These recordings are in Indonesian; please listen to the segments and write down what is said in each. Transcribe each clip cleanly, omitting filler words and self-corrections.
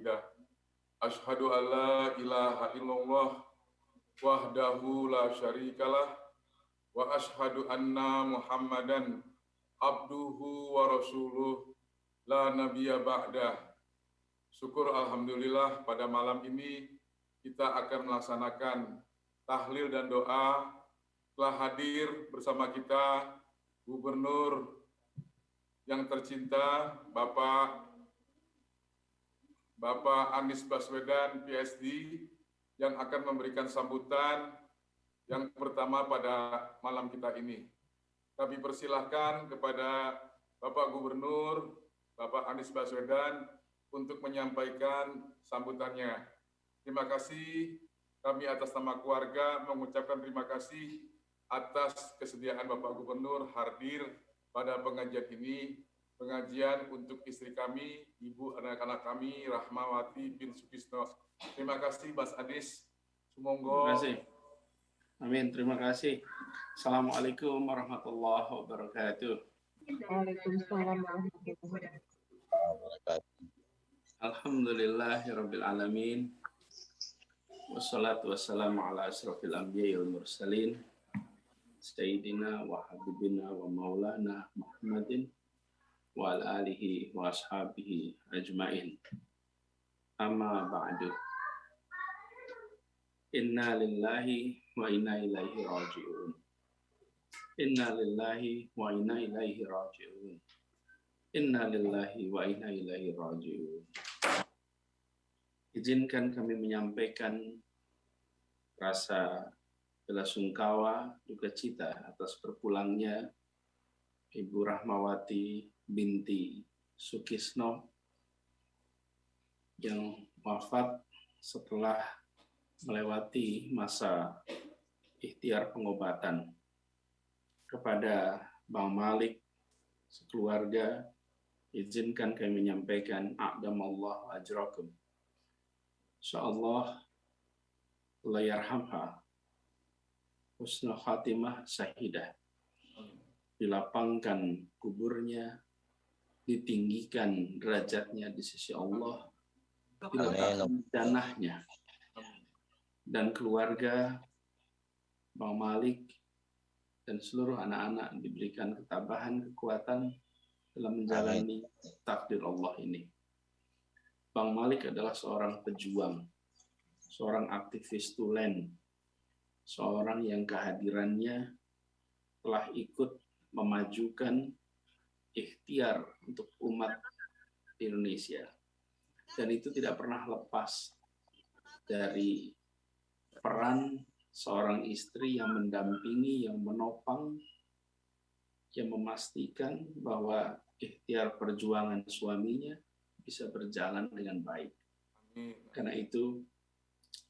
wahidah. Asyhadu an la ilaha illallah wahdahu la syarikalah wa asyhadu anna Muhammadan abduhu wa rasuluh la nabiyya ba'dah. Syukur alhamdulillah pada malam ini kita akan melaksanakan tahlil dan doa. Telah hadir bersama kita Gubernur yang tercinta Bapak Anies Baswedan PhD yang akan memberikan sambutan yang pertama pada malam kita ini. Kami persilahkan kepada Bapak Gubernur, Bapak Anies Baswedan untuk menyampaikan sambutannya. Terima kasih, kami atas nama keluarga mengucapkan terima kasih atas kesediaan Bapak Gubernur hadir pada pengajian ini, pengajian untuk istri kami, ibu anak-anak kami, Rahmawati bin Sukisno. Terima kasih, Mas Anies. Sumonggo. Terima kasih. Amin, terima kasih. Assalamualaikum warahmatullahi wabarakatuh. Waalaikumsalam warahmatullahi wabarakatuh. Alhamdulillahirabbil alamin. Wassalatu wassalamu ala asrofil anbiya'i wal mursalin. Sayyidina wa habibina wa maulana Muhammadin wa ala alihi wa ashabihi ajmain. Amma ba'du. Inna lillahi wa inna ilaihi raji'un. Inna lillahi wa inna ilaihi raji'un. Inna lillahi wa inna ilaihi raji'un. Izinkan kami menyampaikan rasa belasungkawa, duka cita atas berpulangnya Ibu Rahmawati binti Sukisno yang wafat setelah melewati masa ikhtiar pengobatan. Kepada Bang Malik, sekeluarga, izinkan kami menyampaikan a'damallahu ajrakum. Insyaallah Allah yarhamha husnul khatimah syahidah. Dilapangkan kuburnya, ditinggikan derajatnya di sisi Allah, diletakkan danahnya, dan keluarga Bang Malik dan seluruh anak-anak diberikan ketabahan, kekuatan dalam menjalani takdir Allah ini. Bang Malik adalah seorang pejuang, seorang aktivis tulen, seorang yang kehadirannya telah ikut memajukan ikhtiar untuk umat Indonesia. Dan itu tidak pernah lepas dari peran seorang istri yang mendampingi, yang menopang, yang memastikan bahwa ikhtiar perjuangan suaminya bisa berjalan dengan baik. Karena itu,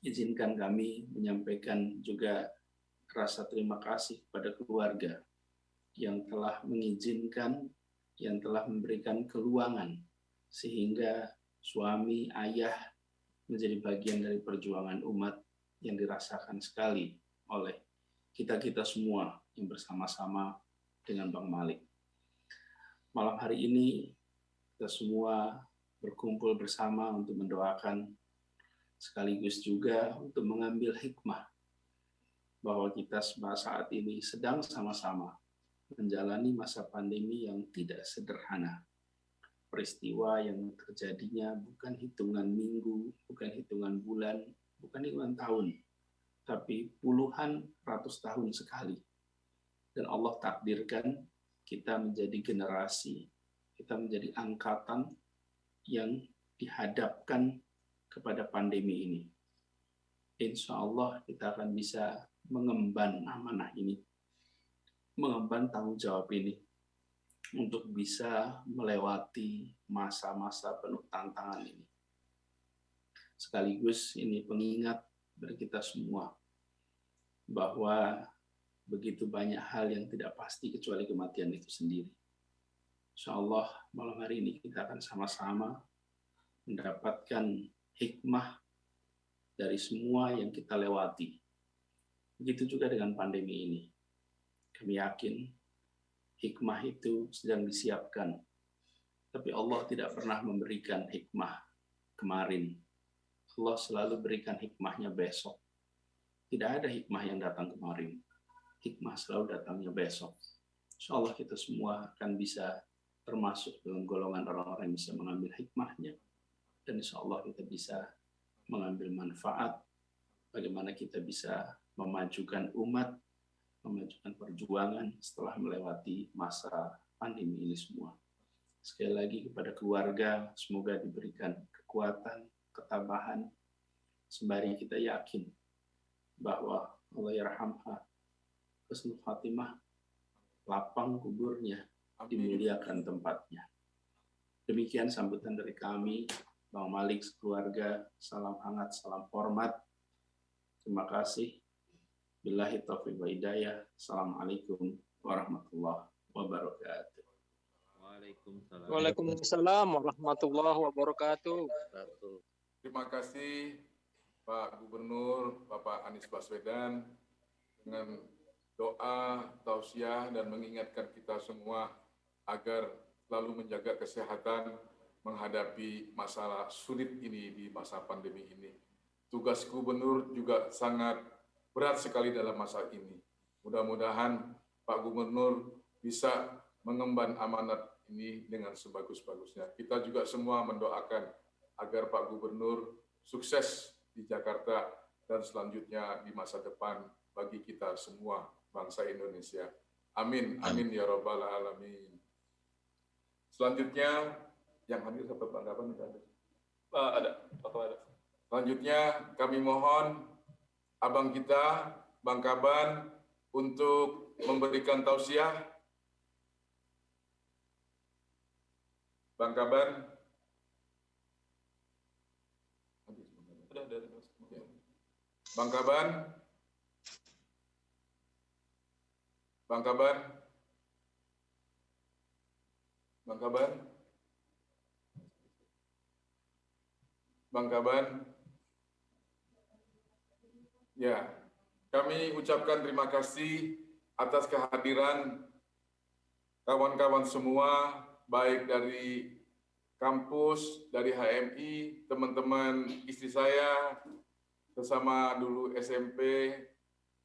izinkan kami menyampaikan juga rasa terima kasih kepada keluarga yang telah mengizinkan, yang telah memberikan keluangan sehingga suami, ayah menjadi bagian dari perjuangan umat yang dirasakan sekali oleh kita-kita semua yang bersama-sama dengan Bang Malik. Malam hari ini kita semua berkumpul bersama untuk mendoakan sekaligus juga untuk mengambil hikmah bahwa kita saat ini sedang sama-sama menjalani masa pandemi yang tidak sederhana. Peristiwa yang terjadinya bukan hitungan minggu, bukan hitungan bulan, bukan hitungan tahun, tapi puluhan ratus tahun sekali. Dan Allah takdirkan kita menjadi generasi, kita menjadi angkatan yang dihadapkan kepada pandemi ini. Insya Allah kita akan bisa mengemban amanah ini, mengemban tanggung jawab ini untuk bisa melewati masa-masa penuh tantangan ini. Sekaligus ini pengingat bagi kita semua bahwa begitu banyak hal yang tidak pasti kecuali kematian itu sendiri. Insya Allah malam hari ini kita akan sama-sama mendapatkan hikmah dari semua yang kita lewati. Begitu juga dengan pandemi ini. Kami yakin hikmah itu sedang disiapkan. Tapi Allah tidak pernah memberikan hikmah kemarin. Allah selalu berikan hikmahnya besok. Tidak ada hikmah yang datang kemarin. Hikmah selalu datangnya besok. Insya Allah kita semua akan bisa termasuk dalam golongan orang-orang yang bisa mengambil hikmahnya. Dan insya Allah kita bisa mengambil manfaat. Bagaimana kita bisa memajukan umat, memajukan perjuangan setelah melewati masa pandemi ini semua. Sekali lagi kepada keluarga, semoga diberikan kekuatan, ketabahan, sembari kita yakin bahwa Allah yarhamha, husnul khatimah, lapang kuburnya, dimuliakan tempatnya. Demikian sambutan dari kami, Bang Malik, keluarga, salam hangat, salam hormat. Terima kasih. Billahi taufiq wa hidayah. Assalamualaikum warahmatullahi wabarakatuh. Waalaikumsalam warahmatullahi wabarakatuh. Terima kasih Pak Gubernur, Bapak Anies Baswedan, dengan doa, tausiah, dan mengingatkan kita semua agar selalu menjaga kesehatan menghadapi masalah sulit ini di masa pandemi ini. Tugas Gubernur juga sangat berat sekali dalam masa ini. Mudah-mudahan Pak Gubernur bisa mengemban amanat ini dengan sebagus-bagusnya. Kita juga semua mendoakan agar Pak Gubernur sukses di Jakarta dan selanjutnya di masa depan bagi kita semua bangsa Indonesia. Amin, amin ya rabbal alamin. Selanjutnya yang hadir dapat tanggapan tidak ada? Ada. Selanjutnya kami mohon abang kita, Bang Kaban, untuk memberikan tausiah. Bang Kaban. Bang Kaban. Bang Kaban. Bang Kaban. Bang Kaban. Ya, kami ucapkan terima kasih atas kehadiran kawan-kawan semua, baik dari kampus, dari HMI, teman-teman istri saya, bersama dulu SMP,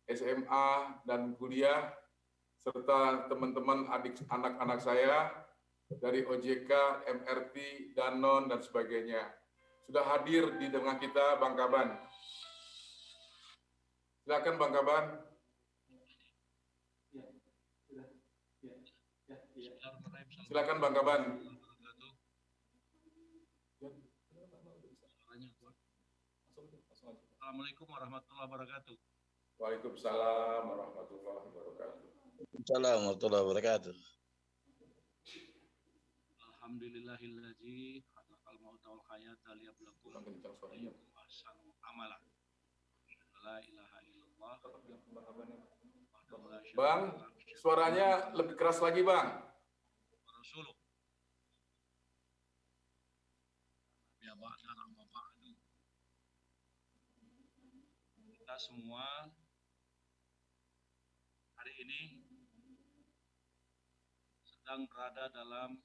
SMA, dan kuliah, serta teman-teman anak-anak saya dari OJK, MRT, Danon, dan sebagainya. Sudah hadir di tengah kita Bang Kaban. Silakan Bang Kaban. Silakan Bang Kaban. Assalamualaikum warahmatullahi wabarakatuh. Waalaikumsalam warahmatullahi wabarakatuh. Waalaikumsalam warahmatullahi wabarakatuh. Alhamdulillahilladzi khalaqal mauta wal hayata liyabluwakum ayyukum ahsanu amala. La ilaha illallah. Bang, suaranya lebih keras lagi, Bang. Rasuluh. Ya ba'da amma ba'du. Kita semua hari ini sedang berada dalam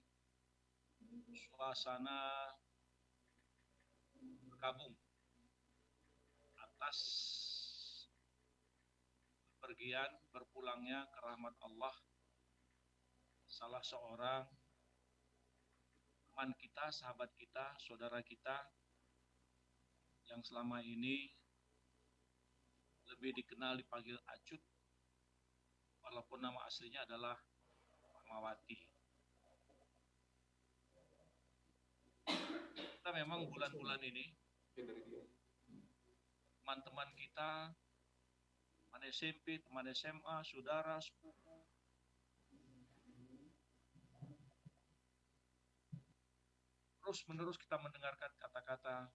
suasana berkabung atas pergian berpulangnya ke rahmat Allah salah seorang teman kita, sahabat kita, saudara kita yang selama ini lebih dikenal dipanggil Acut, walaupun nama aslinya adalah Rahmawati. Kita memang bulan-bulan ini teman-teman kita, teman SMP, teman SMA, saudara, sepupu, terus-menerus kita mendengarkan kata-kata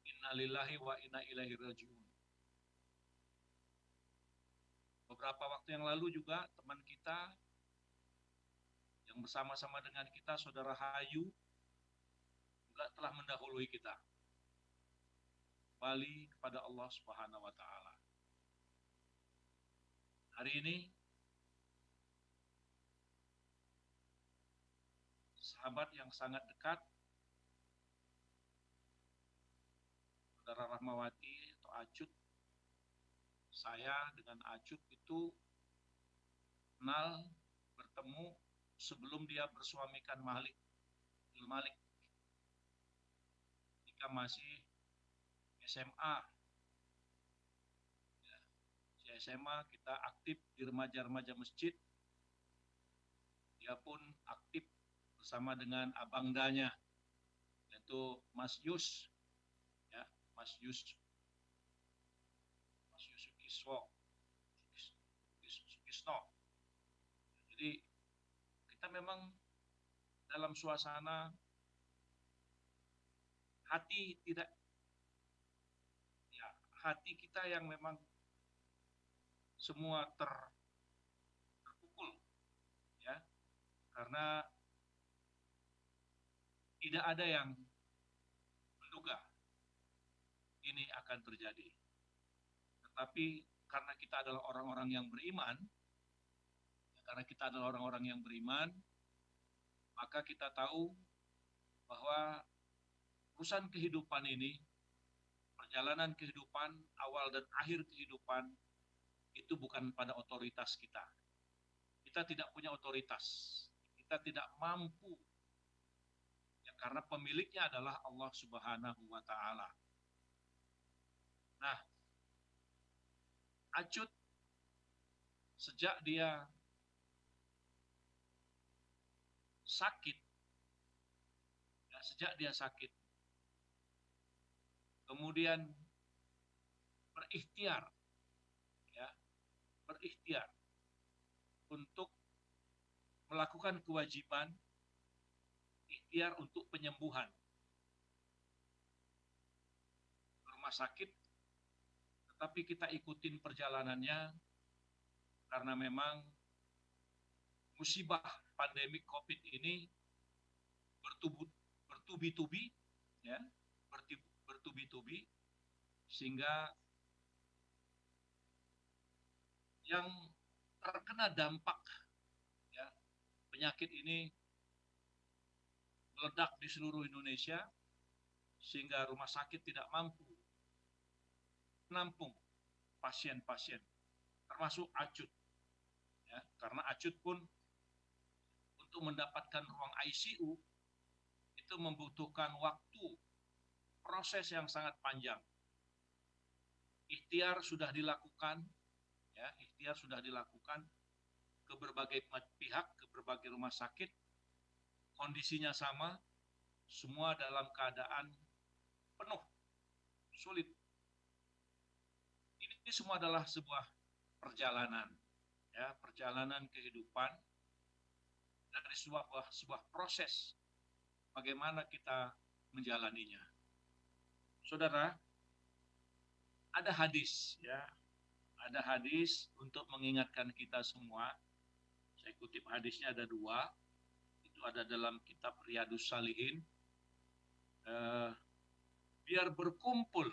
innalillahi wa inna ilaihi raji'un. Beberapa waktu yang lalu juga teman kita yang bersama-sama dengan kita, saudara Hayu, juga telah mendahului kita. Kembali kepada Allah Subhanahu wa Ta'ala. Hari ini sahabat yang sangat dekat Saudara Rahmawati atau Acut, saya dengan Acut itu kenal, bertemu sebelum dia bersuamikan Malik, Malik, ketika masih SMA. Ya, di SMA kita aktif di remaja-remaja masjid. Dia pun aktif bersama dengan abangdanya, yaitu Mas Yus, ya, Mas Sukisno. Jadi kita memang dalam suasana hati tidak, ya, hati kita yang memang semua terpukul, ya, karena tidak ada yang menduga ini akan terjadi. Tetapi karena kita adalah orang-orang yang beriman, maka kita tahu bahwa urusan kehidupan ini, perjalanan kehidupan, awal dan akhir kehidupan, itu bukan pada otoritas kita. Kita tidak punya otoritas. Kita tidak mampu. Ya, karena pemiliknya adalah Allah Subhanahu wa Ta'ala. Nah, Acut sejak dia sakit, kemudian berikhtiar untuk melakukan kewajiban, ikhtiar untuk penyembuhan. Rumah sakit, tetapi kita ikutin perjalanannya karena memang musibah pandemi COVID ini bertubi-tubi, ya, bertubi-tubi, sehingga yang terkena dampak, ya, penyakit ini meledak di seluruh Indonesia, sehingga rumah sakit tidak mampu menampung pasien-pasien, termasuk Acut, ya, karena Acut pun untuk mendapatkan ruang ICU itu membutuhkan waktu, proses yang sangat panjang. Ikhtiar sudah dilakukan, ya, ke berbagai pihak, ke berbagai rumah sakit, kondisinya sama, semua dalam keadaan penuh, sulit. Ini semua adalah sebuah perjalanan, ya, perjalanan kehidupan dari sebuah proses bagaimana kita menjalaninya. Saudara, ada hadis, ya, ada hadis untuk mengingatkan kita semua. Saya kutip hadisnya ada 2, itu ada dalam kitab Riyadhus Shalihin. Biar berkumpul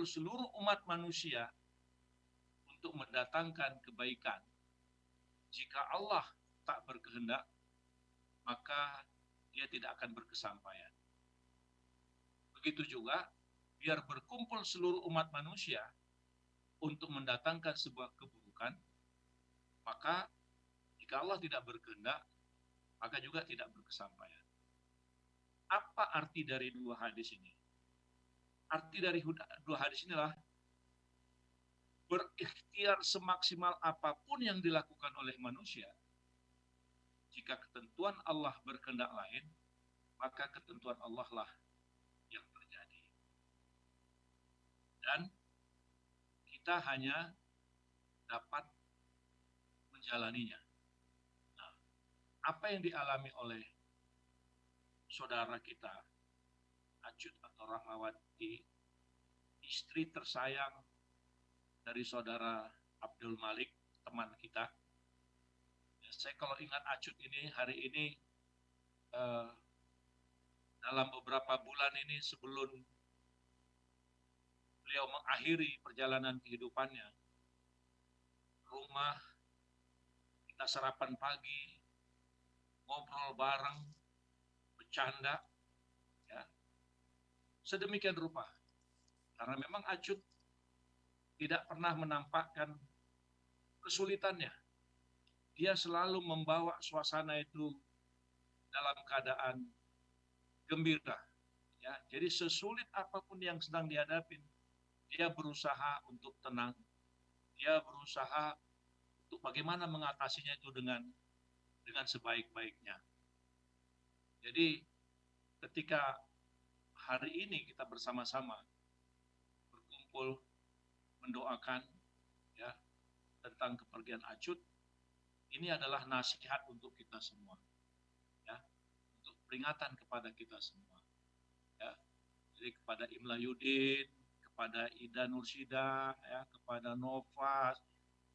seluruh umat manusia untuk mendatangkan kebaikan. Jika Allah tak berkehendak, maka dia tidak akan berkesampaian. Begitu juga, biar berkumpul seluruh umat manusia untuk mendatangkan sebuah keburukan, maka jika Allah tidak berkehendak, maka juga tidak berkesampaian. Apa arti dari 2 hadis ini? Arti dari 2 hadis inilah berikhtiar semaksimal apapun yang dilakukan oleh manusia. Jika ketentuan Allah berkehendak lain, maka ketentuan Allah lah yang terjadi. Dan kita hanya dapat menjalaninya. Nah, apa yang dialami oleh saudara kita, Acut atau Rahmawati, istri tersayang dari saudara Abdul Malik, teman kita. Saya kalau ingat Acut ini, hari ini, dalam beberapa bulan ini sebelum beliau mengakhiri perjalanan kehidupannya, rumah, kita sarapan pagi, ngobrol bareng, bercanda, ya, sedemikian rupa. Karena memang Acut tidak pernah menampakkan kesulitannya. Dia selalu membawa suasana itu dalam keadaan gembira. Ya, jadi sesulit apapun yang sedang dihadapi, dia berusaha untuk tenang. Dia berusaha untuk bagaimana mengatasinya itu dengan sebaik-baiknya. Jadi ketika hari ini kita bersama-sama berkumpul mendoakan ya tentang kepergian Acut, ini adalah nasihat untuk kita semua, ya, untuk peringatan kepada kita semua, ya. Jadi kepada Imla Yudin, kepada Ida Nursida, ya, kepada Novas,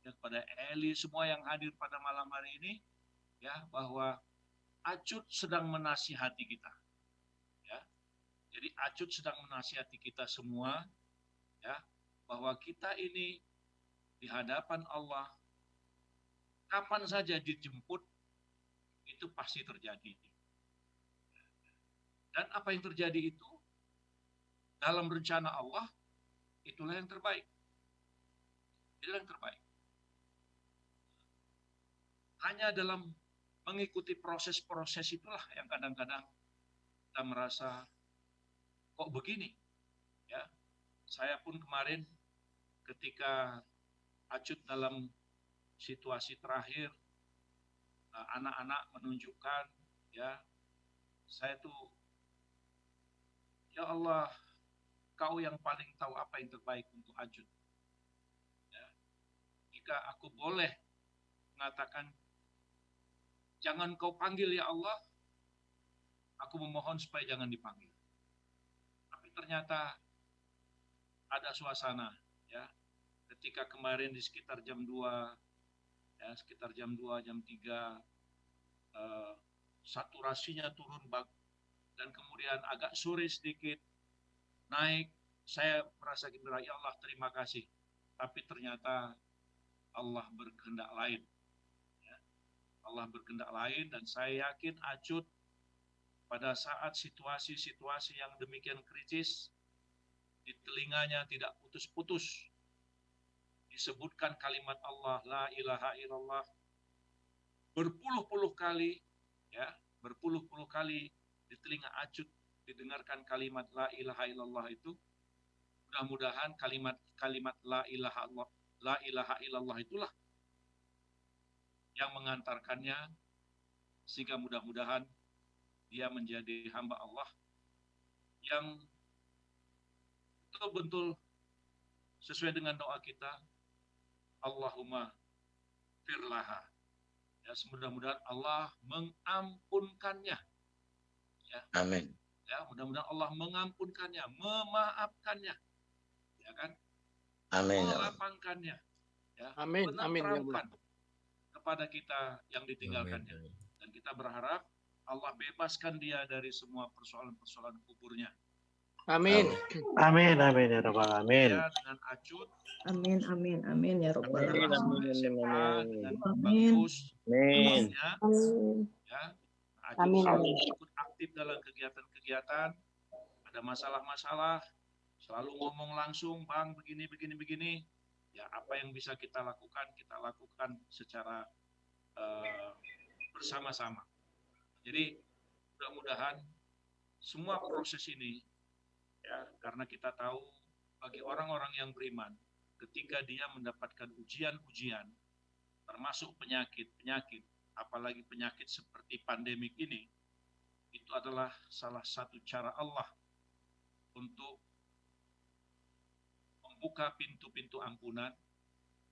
ya, kepada Eli, semua yang hadir pada malam hari ini, ya, bahwa Acut sedang menasihati kita, ya. Jadi Acut sedang menasihati kita semua, ya, bahwa kita ini di hadapan Allah kapan saja dijemput itu pasti terjadi. Dan apa yang terjadi itu dalam rencana Allah itulah yang terbaik. Itulah yang terbaik. Hanya dalam mengikuti proses-proses itulah yang kadang-kadang kita merasa kok begini, ya. Saya pun kemarin ketika Acut dalam situasi terakhir, anak-anak menunjukkan, ya, saya tuh, ya Allah, Kau yang paling tahu apa yang terbaik untuk Acut. Ya. Jika aku boleh mengatakan, jangan Kau panggil ya Allah, aku memohon supaya jangan dipanggil. Tapi ternyata ada suasana, ya, ketika kemarin di sekitar jam 2, ya, sekitar jam 2, jam 3, saturasinya turun dan kemudian agak sore sedikit naik, saya merasa gembira, ya Allah terima kasih. Tapi ternyata Allah berkehendak lain, ya. Allah berkehendak lain, dan saya yakin Acut pada saat situasi-situasi yang demikian kritis, di telinganya tidak putus-putus disebutkan kalimat Allah, la ilaha illallah, berpuluh-puluh kali, ya, berpuluh-puluh kali di telinga Acut didengarkan kalimat la ilaha illallah itu. Mudah-mudahan kalimat la ilaha illallah itulah yang mengantarkannya, sehingga mudah-mudahan dia menjadi hamba Allah yang betul-betul sesuai dengan doa kita, Allahumma firlaha. Ya, mudah-mudahan Allah mengampunkannya. Ya. Amin. Ya, mudah-mudahan Allah mengampunkannya, memaafkannya. Ya kan? Amin. Melapangkannya. Ya. Amin. Amin ya Allah. Menerangkan kepada kita yang ditinggalkannya. Amin. Dan kita berharap Allah bebaskan dia dari semua persoalan-persoalan kuburnya. Amin. Amin, amin ya rabbal alamin. Ya, dengan Acut, Amin, amin, amin ya rabbal Amin, alamin. dengan Amin. bagus, Amin. ya, Amin. ya. Acut Amin, selalu amin. ikut aktif dalam kegiatan-kegiatan. Ada masalah-masalah, selalu ngomong langsung, Bang, begini. Ya, apa yang bisa kita lakukan secara bersama-sama. Jadi mudah-mudahan semua proses ini, ya, karena kita tahu bagi orang-orang yang beriman, ketika dia mendapatkan ujian-ujian, termasuk penyakit, apalagi penyakit seperti pandemik ini, itu adalah salah satu cara Allah untuk membuka pintu-pintu ampunan,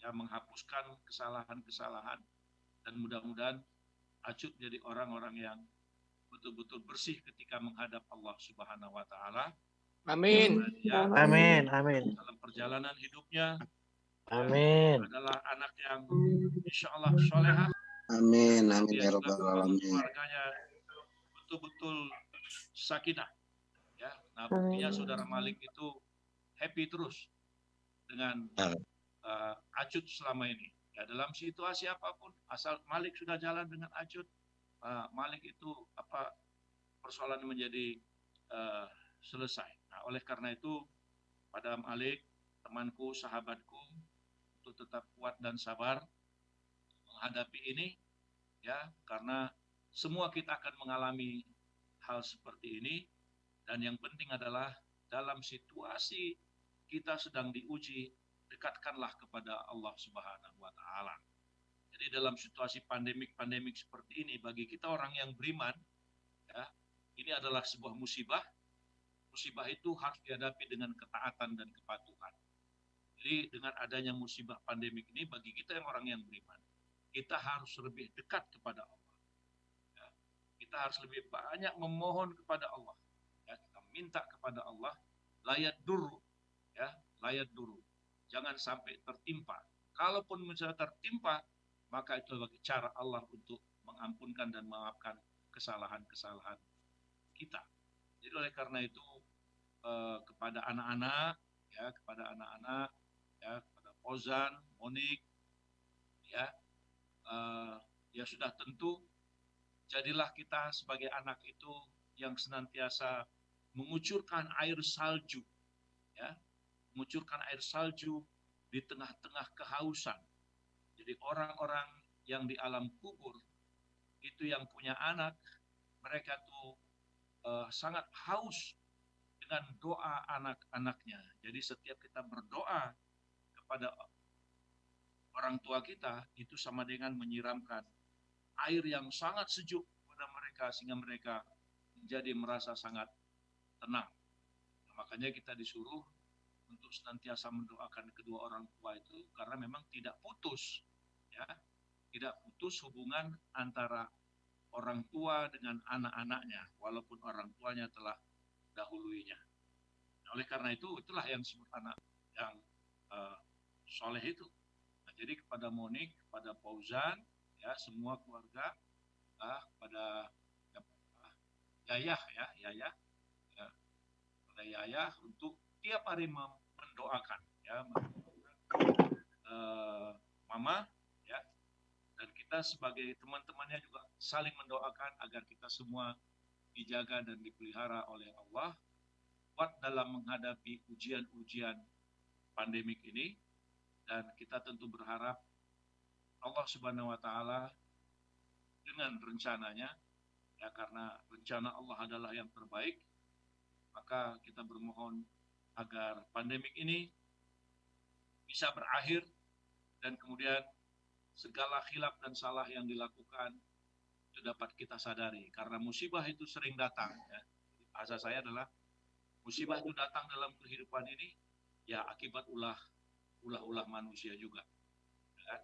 yang menghapuskan kesalahan-kesalahan, dan mudah-mudahan Acut menjadi orang-orang yang betul-betul bersih ketika menghadap Allah Subhanahu wa Ta'ala. Amin. Dia Amin, amin. dalam perjalanan hidupnya Amin. adalah anak yang insya Allah solehah. Amin, amin Dia ya juga rabbal membangun alamin. keluarganya betul-betul sakinah. Ya, nah buktinya Saudara Malik itu happy terus dengan Acut selama ini. Ya, dalam situasi apapun, asal Malik sudah jalan dengan Acut, Malik itu persoalan menjadi selesai. Nah, oleh karena itu, pada Malik, temanku, sahabatku, untuk tetap kuat dan sabar menghadapi ini, ya, karena semua kita akan mengalami hal seperti ini, dan yang penting adalah dalam situasi kita sedang diuji, dekatkanlah kepada Allah Subhanahu wa Ta'ala. Jadi dalam situasi pandemik seperti ini, bagi kita orang yang beriman, ya, ini adalah sebuah musibah. Musibah itu harus dihadapi dengan ketaatan dan kepatuhan. Jadi dengan adanya musibah pandemik ini, bagi kita yang orang yang beriman, kita harus lebih dekat kepada Allah. Ya. Kita harus lebih banyak memohon kepada Allah. Ya, kita minta kepada Allah, layat duru, ya, layat duru. Jangan sampai tertimpa. Kalaupun misalnya tertimpa, maka itu bagi cara Allah untuk mengampunkan dan memaafkan kesalahan-kesalahan kita. Jadi oleh karena itu kepada anak-anak, ya, kepada Fauzan, Monik, ya, ya sudah tentu jadilah kita sebagai anak itu yang senantiasa mengucurkan air salju, ya, mengucurkan air salju di tengah-tengah kehausan. Jadi orang-orang yang di alam kubur itu yang punya anak, mereka tuh sangat haus dengan doa anak-anaknya. Jadi setiap kita berdoa kepada orang tua kita, itu sama dengan menyiramkan air yang sangat sejuk kepada mereka, sehingga mereka menjadi merasa sangat tenang. Nah, makanya kita disuruh untuk senantiasa mendoakan kedua orang tua itu, karena memang tidak putus, ya, tidak putus hubungan antara orang tua dengan anak-anaknya, walaupun orang tuanya telah dahuluinya. Oleh karena itu, itulah yang disebut anak yang soleh itu. Nah, jadi kepada Monik, kepada Fauzan, ya, semua keluarga, kepada Yayah, ya, kepada Yayah untuk tiap hari mendoakan, ya, Mama, ya, dan kita sebagai teman-temannya juga saling mendoakan agar kita semua dijaga dan dipelihara oleh Allah kuat dalam menghadapi ujian-ujian pandemik ini. Dan kita tentu berharap Allah Subhanahu wa Ta'ala dengan rencananya, ya, karena rencana Allah adalah yang terbaik, maka kita bermohon agar pandemik ini bisa berakhir, dan kemudian segala khilaf dan salah yang dilakukan itu dapat kita sadari, karena musibah itu sering datang, ya. Bahasa saya adalah musibah itu datang dalam kehidupan ini, ya, akibat ulah manusia juga, ya.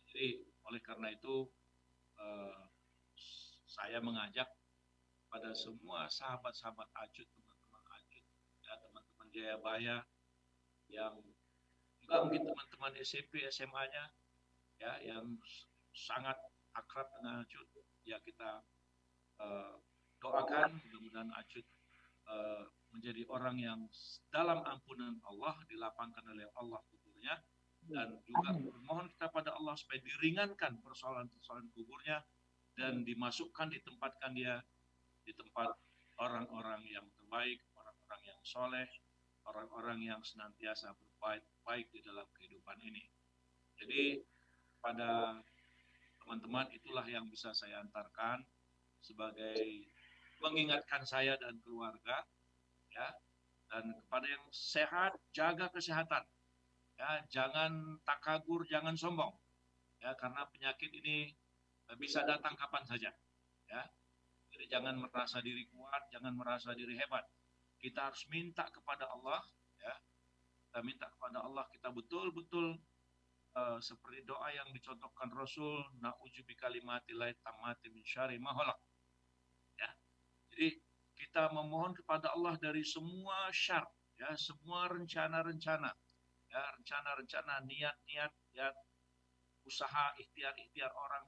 Jadi oleh karena itu saya mengajak pada semua sahabat-sahabat Ajud, teman-teman Ajud, ya, teman-teman Jayabaya, yang juga mungkin teman-teman SMP, SMA-nya, ya, yang sangat akrab dengan Ajud, ya, kita doakan mudah-mudahan Ajud menjadi orang yang dalam ampunan Allah, dilapangkan oleh Allah kuburnya, dan juga mohon kita pada Allah supaya diringankan persoalan-persoalan kuburnya, dan ditempatkan dia di tempat orang-orang yang terbaik, orang-orang yang soleh, orang-orang yang senantiasa berbuat baik di dalam kehidupan ini. Jadi pada teman-teman, itulah yang bisa saya antarkan sebagai mengingatkan saya dan keluarga, ya, dan kepada yang sehat, jaga kesehatan, ya, jangan takabur, jangan sombong, ya, karena penyakit ini bisa datang kapan saja, ya. Jadi jangan merasa diri kuat, jangan merasa diri hebat. Kita harus minta kepada Allah, ya, kita minta kepada Allah, kita betul-betul seperti doa yang dicontohkan Rasul, na'udzu bikalimatillahi tammati min syarri ma khalaq. Ya. Jadi kita memohon kepada Allah dari semua syar, ya, semua rencana-rencana, ya, rencana-rencana, niat-niat, ya, usaha, ikhtiar-ikhtiar orang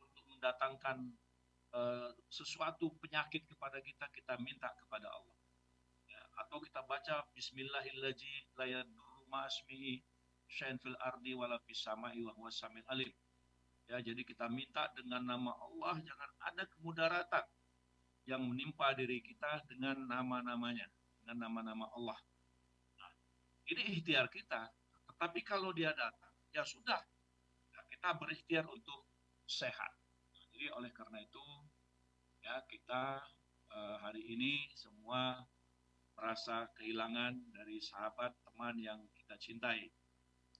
untuk mendatangkan sesuatu penyakit kepada kita, kita minta kepada Allah. Ya, atau kita baca Bismillahirrahmanirrahim, la yadurru ma'asmihi syai'un fil ardi wala fis sama'i wa huwas samiul alim. Ya, jadi kita minta dengan nama Allah, jangan ada kemudaratan yang menimpa diri kita dengan nama-namanya, dengan nama-nama Allah. Nah, ini ikhtiar kita. Tetapi kalau dia datang, ya sudah, kita berikhtiar untuk sehat. Jadi oleh karena itu, ya kita hari ini semua merasa kehilangan dari sahabat teman yang kita cintai.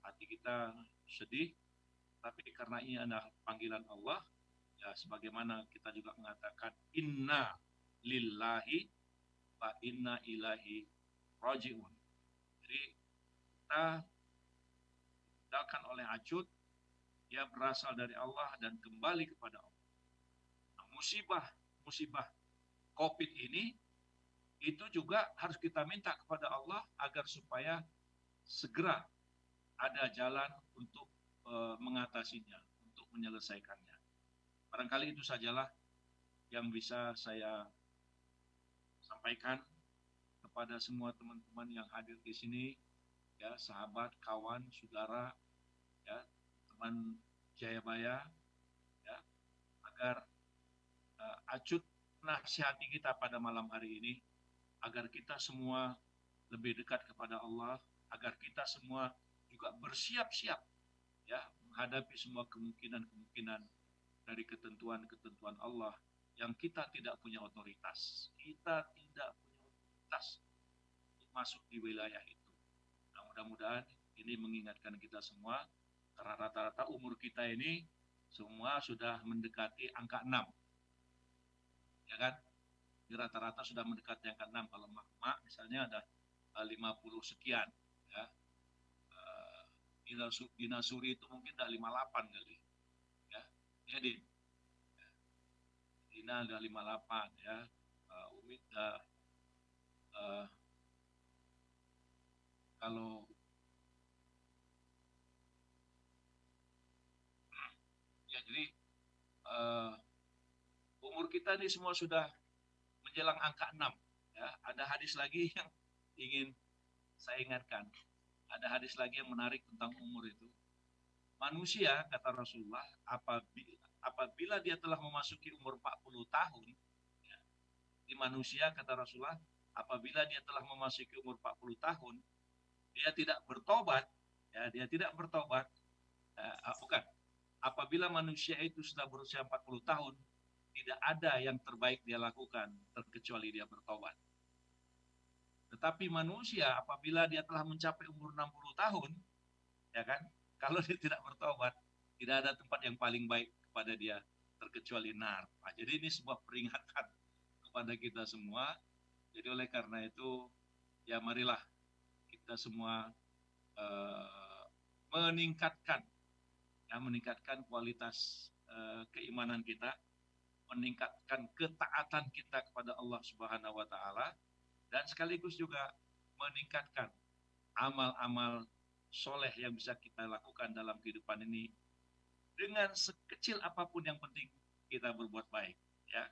Hati kita sedih, tapi karena ini adalah panggilan Allah, ya sebagaimana kita juga mengatakan inna lillahi wa inna ilaihi rajiun. Jadi kita ditinggalkan oleh Acut, dia berasal dari Allah dan kembali kepada Allah. Nah, musibah COVID ini itu juga harus kita minta kepada Allah agar supaya segera ada jalan untuk mengatasinya, untuk menyelesaikannya. Barangkali itu sajalah yang bisa saya sampaikan kepada semua teman-teman yang hadir di sini, ya sahabat, kawan, saudara, ya teman Jayabaya, ya agar Acut nasihati kita pada malam hari ini, agar kita semua lebih dekat kepada Allah, agar kita semua juga bersiap-siap ya menghadapi semua kemungkinan-kemungkinan dari ketentuan-ketentuan Allah yang kita tidak punya otoritas. Kita tidak punya otoritas untuk masuk di wilayah itu. Nah, mudah-mudahan ini mengingatkan kita semua, karena rata-rata umur kita ini semua sudah mendekati angka 6. Ya kan? Di rata-rata sudah mendekati angka 6. Kalau mak misalnya ada 50 sekian. Ya. Dina Suri itu mungkin udah 58 kali. Ya. Jadi Dina udah 58 ya. Umid udah kalau ya jadi umur kita ini semua sudah menjelang angka 6 ya. Ada hadis lagi yang ingin saya ingatkan. Ada hadis lagi yang menarik tentang umur itu. Manusia, kata Rasulullah, apabila dia telah memasuki umur 40 tahun, ya, di manusia, kata Rasulullah, apabila dia telah memasuki umur 40 tahun, dia tidak bertobat, ya, dia tidak bertobat, bukan, apabila manusia itu sudah berusia 40 tahun, tidak ada yang terbaik dia lakukan, terkecuali dia bertobat. Tetapi manusia apabila dia telah mencapai umur 60 tahun, ya kan, kalau dia tidak bertobat, tidak ada tempat yang paling baik kepada dia terkecuali nar. Nah, jadi ini sebuah peringatan kepada kita semua. Jadi oleh karena itu, ya marilah kita semua meningkatkan kualitas keimanan kita, meningkatkan ketaatan kita kepada Allah Subhanahu wa taala, dan sekaligus juga meningkatkan amal-amal soleh yang bisa kita lakukan dalam kehidupan ini dengan sekecil apapun, yang penting kita berbuat baik ya.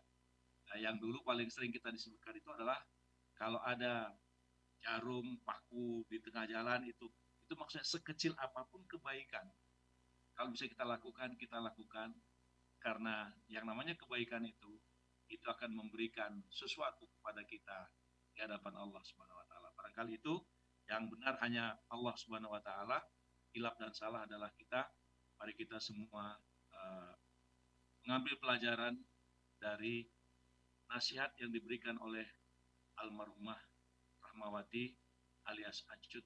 Nah, yang dulu paling sering kita disebutkan itu adalah kalau ada jarum paku di tengah jalan, itu maksudnya sekecil apapun kebaikan kalau bisa kita lakukan karena yang namanya kebaikan itu akan memberikan sesuatu kepada kita di hadapan Allah Subhanahu wa taala. Barangkali itu yang benar hanya Allah Subhanahu wa taala, hilaf dan salah adalah kita. Mari kita semua mengambil pelajaran dari nasihat yang diberikan oleh almarhumah Rahmawati alias Acut,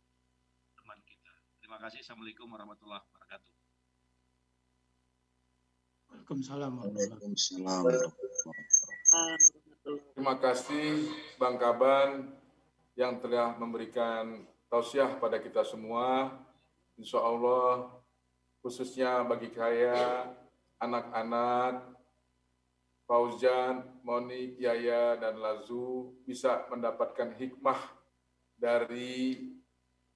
teman kita. Terima kasih. Assalamualaikum warahmatullahi wabarakatuh. Waalaikumsalam. Waalaikumsalam. Terima kasih Bang Kaban yang telah memberikan tausiah pada kita semua. Insya Allah khususnya bagi saya, anak-anak, Fauzan, Moni, Yaya, dan Lazu bisa mendapatkan hikmah dari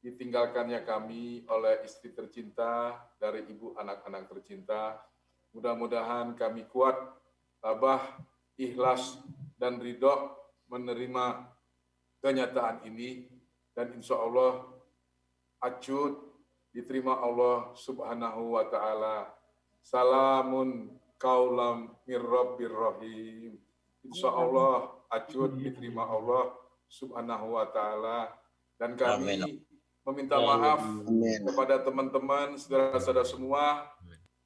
ditinggalkannya kami oleh istri tercinta, dari ibu anak-anak tercinta. Mudah-mudahan kami kuat, tabah, ikhlas, dan ridho menerima kenyataan ini, dan insya Allah Acut diterima Allah Subhanahu wa taala. Salamun qaulam mir rabbir rahim. Insya Allah Acut diterima Allah Subhanahu wa taala. Dan kami Amin. meminta maaf kepada teman-teman saudara-saudara semua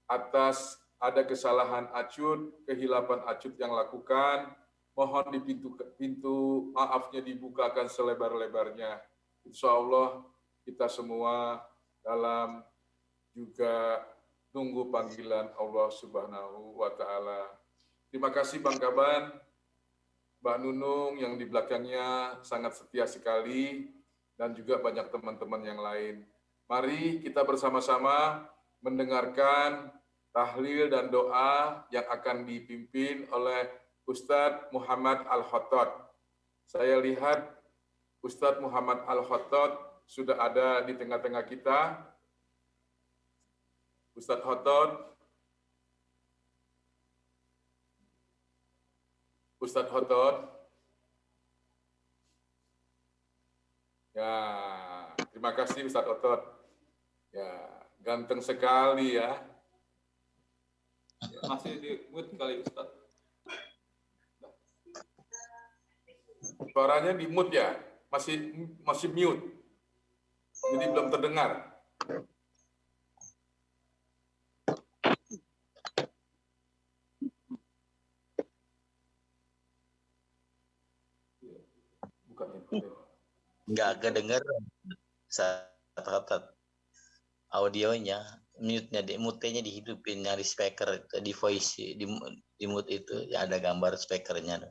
atas ada kesalahan acut, kehilapan acut yang lakukan. Mohon di pintu maafnya dibukakan selebar-lebarnya. Insya Allah kita semua dalam juga tunggu panggilan Allah Subhanahu wa taala. Terima kasih Bang Kaban, Mbak Nunung yang di belakangnya sangat setia sekali, dan juga banyak teman-teman yang lain. Mari kita bersama-sama mendengarkan tahlil dan doa yang akan dipimpin oleh Ustadz Muhammad Al-Khattad. Saya lihat Ustadz Muhammad Al-Khattad sudah ada di tengah-tengah kita. Ustadz Khattad. Ustadz Khattad. Ya, terima kasih Ustadz Khattad. Ya, ganteng sekali ya. Masih di mute kali Ustadz. Suaranya di mute ya, masih mute, jadi belum terdengar. Nggak kedengeran saat audionya, mute-nya, mute-nya dihidupin, nyari speaker di voice, di mute itu ya ada gambar speakernya.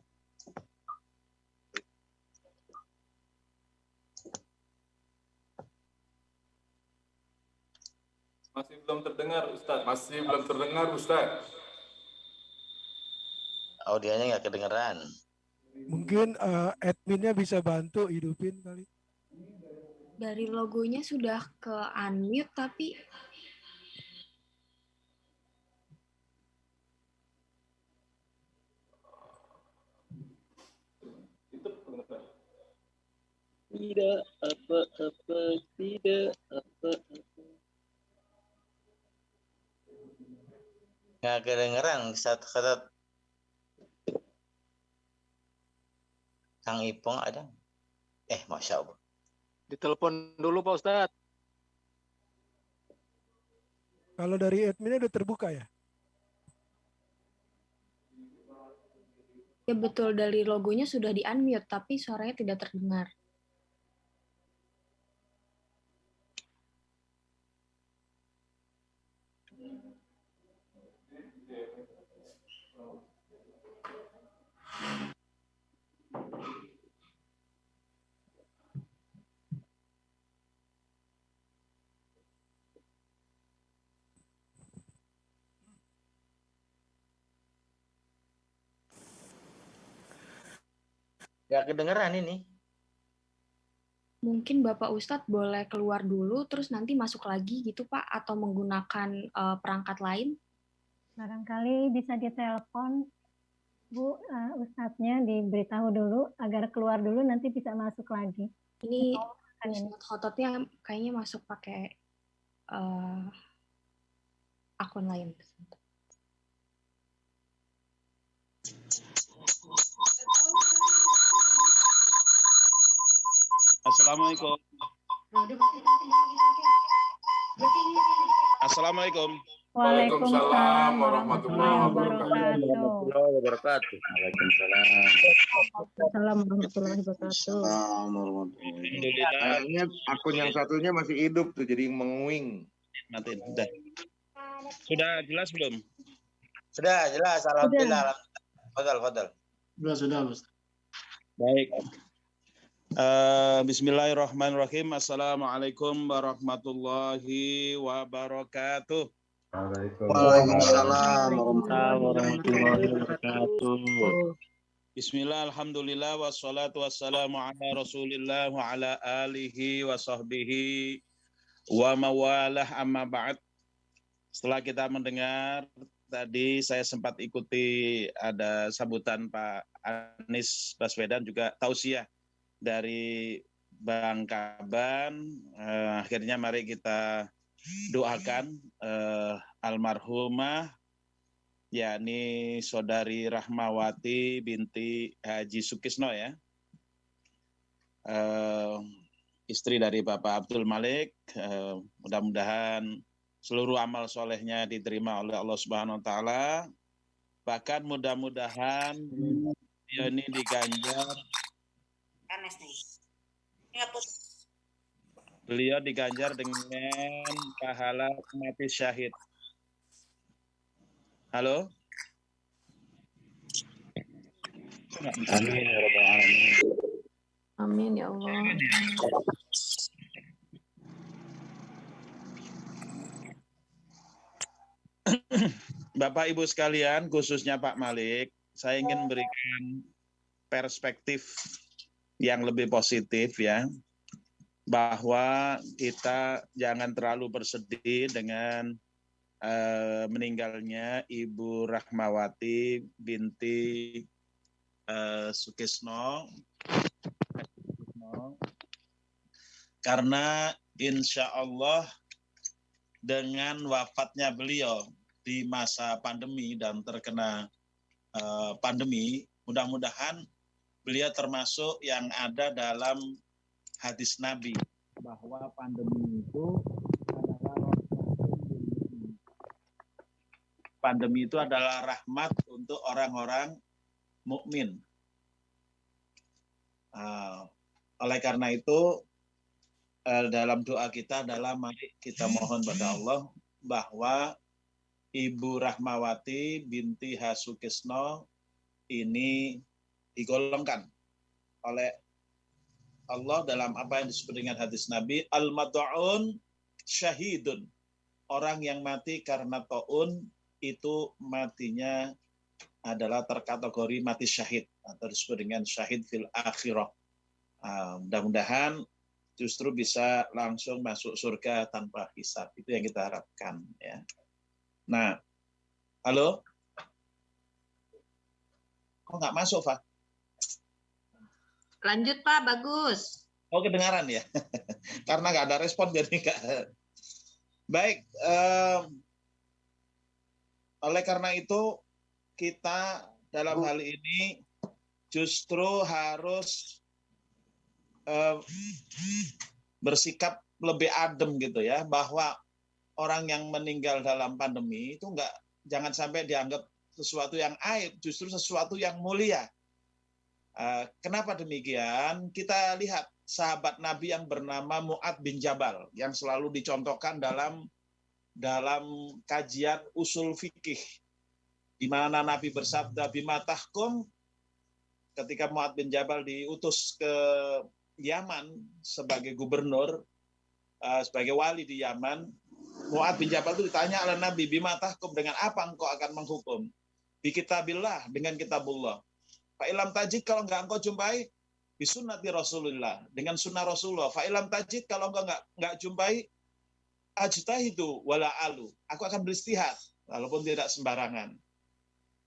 Masih belum terdengar Ustaz. Masih belum terdengar Ustaz. Audionya nggak kedengeran. Mungkin adminnya bisa bantu hidupin kali. Dari logonya sudah ke unmute tapi tidak apa-apa, tidak apa-apa. Nggak kedengeran saat kata Kang Ipong ada? Masya Allah. Ditelepon dulu Pak Ustadz. Kalau dari adminnya udah terbuka ya? ya betul dari logonya sudah di unmute tapi suaranya tidak terdengar. Nggak kedengeran ini. Mungkin Bapak Ustadz boleh keluar dulu terus nanti masuk lagi gitu Pak atau menggunakan perangkat lain? Barangkali bisa ditelepon Bu, Ustadznya diberitahu dulu agar keluar dulu nanti bisa masuk lagi. Ini Ustadz Khototnya kayaknya masuk pakai akun lain. Assalamualaikum. Assalamualaikum. Waalaikumsalam warahmatullahi wabarakatuh. Waalaikumsalam. Assalamualaikum warahmatullahi wabarakatuh. Kayaknya akun yang satunya masih hidup tuh, jadi menguing. Matiin, sudah. Sudah jelas belum? Sudah jelas, alhamdulillah. Fadal. Sudah, Mas. Baik. Bismillahirrahmanirrahim. Assalamualaikum warahmatullahi wabarakatuh. Waalaikumsalam warahmatullahi wabarakatuh. Bismillah, alhamdulillah, wassalatu wassalamu ala rasulillah wa ala alihi wa sahbihi wa mawalah amma ba'd. Setelah kita mendengar tadi, saya sempat ikuti ada sambutan Pak Anies Baswedan juga tausiah dari Bang Kaban. Akhirnya mari kita doakan almarhumah yakni Saudari Rahmawati binti Haji Sukisno ya. istri dari Bapak Abdul Malik. Mudah-mudahan seluruh amal solehnya diterima oleh Allah Subhanahu Wa Taala. Bahkan mudah-mudahan dia ini diganjar. Beliau diganjar dengan pahala mati syahid. Halo? Amin ya rabbal alamin. Amin ya Allah. Bapak Ibu sekalian, khususnya Pak Malik, saya ingin memberikan perspektif yang lebih positif ya, bahwa kita jangan terlalu bersedih dengan meninggalnya Ibu Rahmawati binti Sukisno, karena insya Allah dengan wafatnya beliau di masa pandemi dan terkena pandemi, mudah-mudahan beliau termasuk yang ada dalam hadis Nabi bahwa pandemi itu adalah rahmat untuk orang-orang mukmin. Oleh karena itu dalam doa kita adalah mari kita mohon pada Allah bahwa Ibu Rahmawati binti Hasukisno ini digolongkan oleh Allah dalam apa yang disebut dengan hadis Nabi, al-mad'un syahidun. Orang yang mati karena ta'un itu matinya adalah terkategori mati syahid atau disebut dengan syahid fil akhirah. Mudah-mudahan justru bisa langsung masuk surga tanpa hisab. Itu yang kita harapkan ya. Nah, halo? Kok nggak masuk, Pak? Lanjut, Pak. Bagus. Oh, kedengaran ya? Karena nggak ada respon, jadi nggak. Baik. Oleh karena itu, kita dalam hal ini justru harus bersikap lebih adem gitu ya, bahwa orang yang meninggal dalam pandemi itu jangan sampai dianggap sesuatu yang aib, justru sesuatu yang mulia. Kenapa demikian? Kita lihat sahabat Nabi yang bernama Mu'ad bin Jabal yang selalu dicontohkan dalam kajian usul fikih, di mana Nabi bersabda bima tahkum, ketika Mu'ad bin Jabal diutus ke Yaman sebagai gubernur, sebagai wali di Yaman. Mu'ad bin Jabal itu ditanya oleh Nabi, bima tahkum, dengan apa engkau akan menghukum? Bi kitabillah, dengan kitabullah. Fa'ilam tajid, kalau enggak engkau jumpai, bisunnati Rasulullah, dengan sunnah Rasulullah. Fa'ilam tajid, kalau engkau enggak jumpai, ajtahidu wala alu, aku akan beristihad, walaupun tidak sembarangan.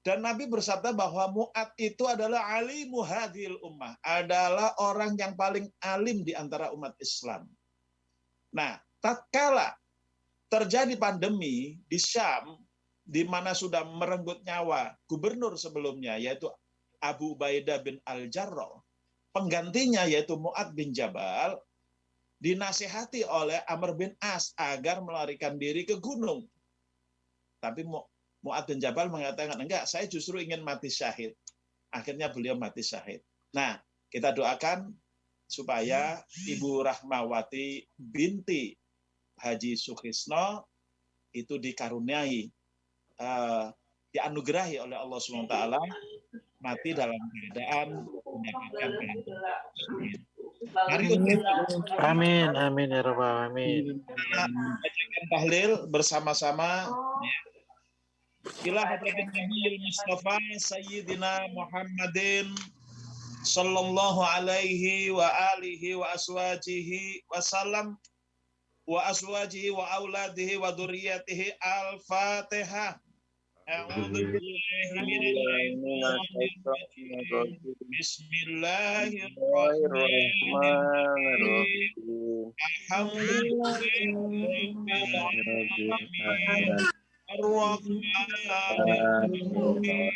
Dan Nabi bersabda bahwa Mu'ad itu adalah alimu hadhil ummah, adalah orang yang paling alim di antara umat Islam. Nah, tatkala terjadi pandemi di Syam, di mana sudah merenggut nyawa gubernur sebelumnya, yaitu Abu Ubaidah bin Al-Jarrah, penggantinya yaitu Mu'ad bin Jabal, dinasihati oleh Amr bin As agar melarikan diri ke gunung. Tapi Mu'ad bin Jabal mengatakan, enggak, saya justru ingin mati syahid. Akhirnya beliau mati syahid. Nah, kita doakan supaya Ibu Rahmawati binti Haji Sukisno itu dikaruniai, dianugerahi oleh Allah SWT, mati dalam keadaan mendapatkan Amin, amin ya rabbal alamin. Bacakan tahlil bersama-sama. Ila hadratin Nabiyil Mustafa Sayyidina Muhammadin sallallahu alaihi wa alihi wa aswajihi wa salam wa aswajihi wa auladihi wa dzurriyyatihi. Al-Fatihah. Bismillahirrahmanirrahim. Alhamdulillahirrahmanirrahim.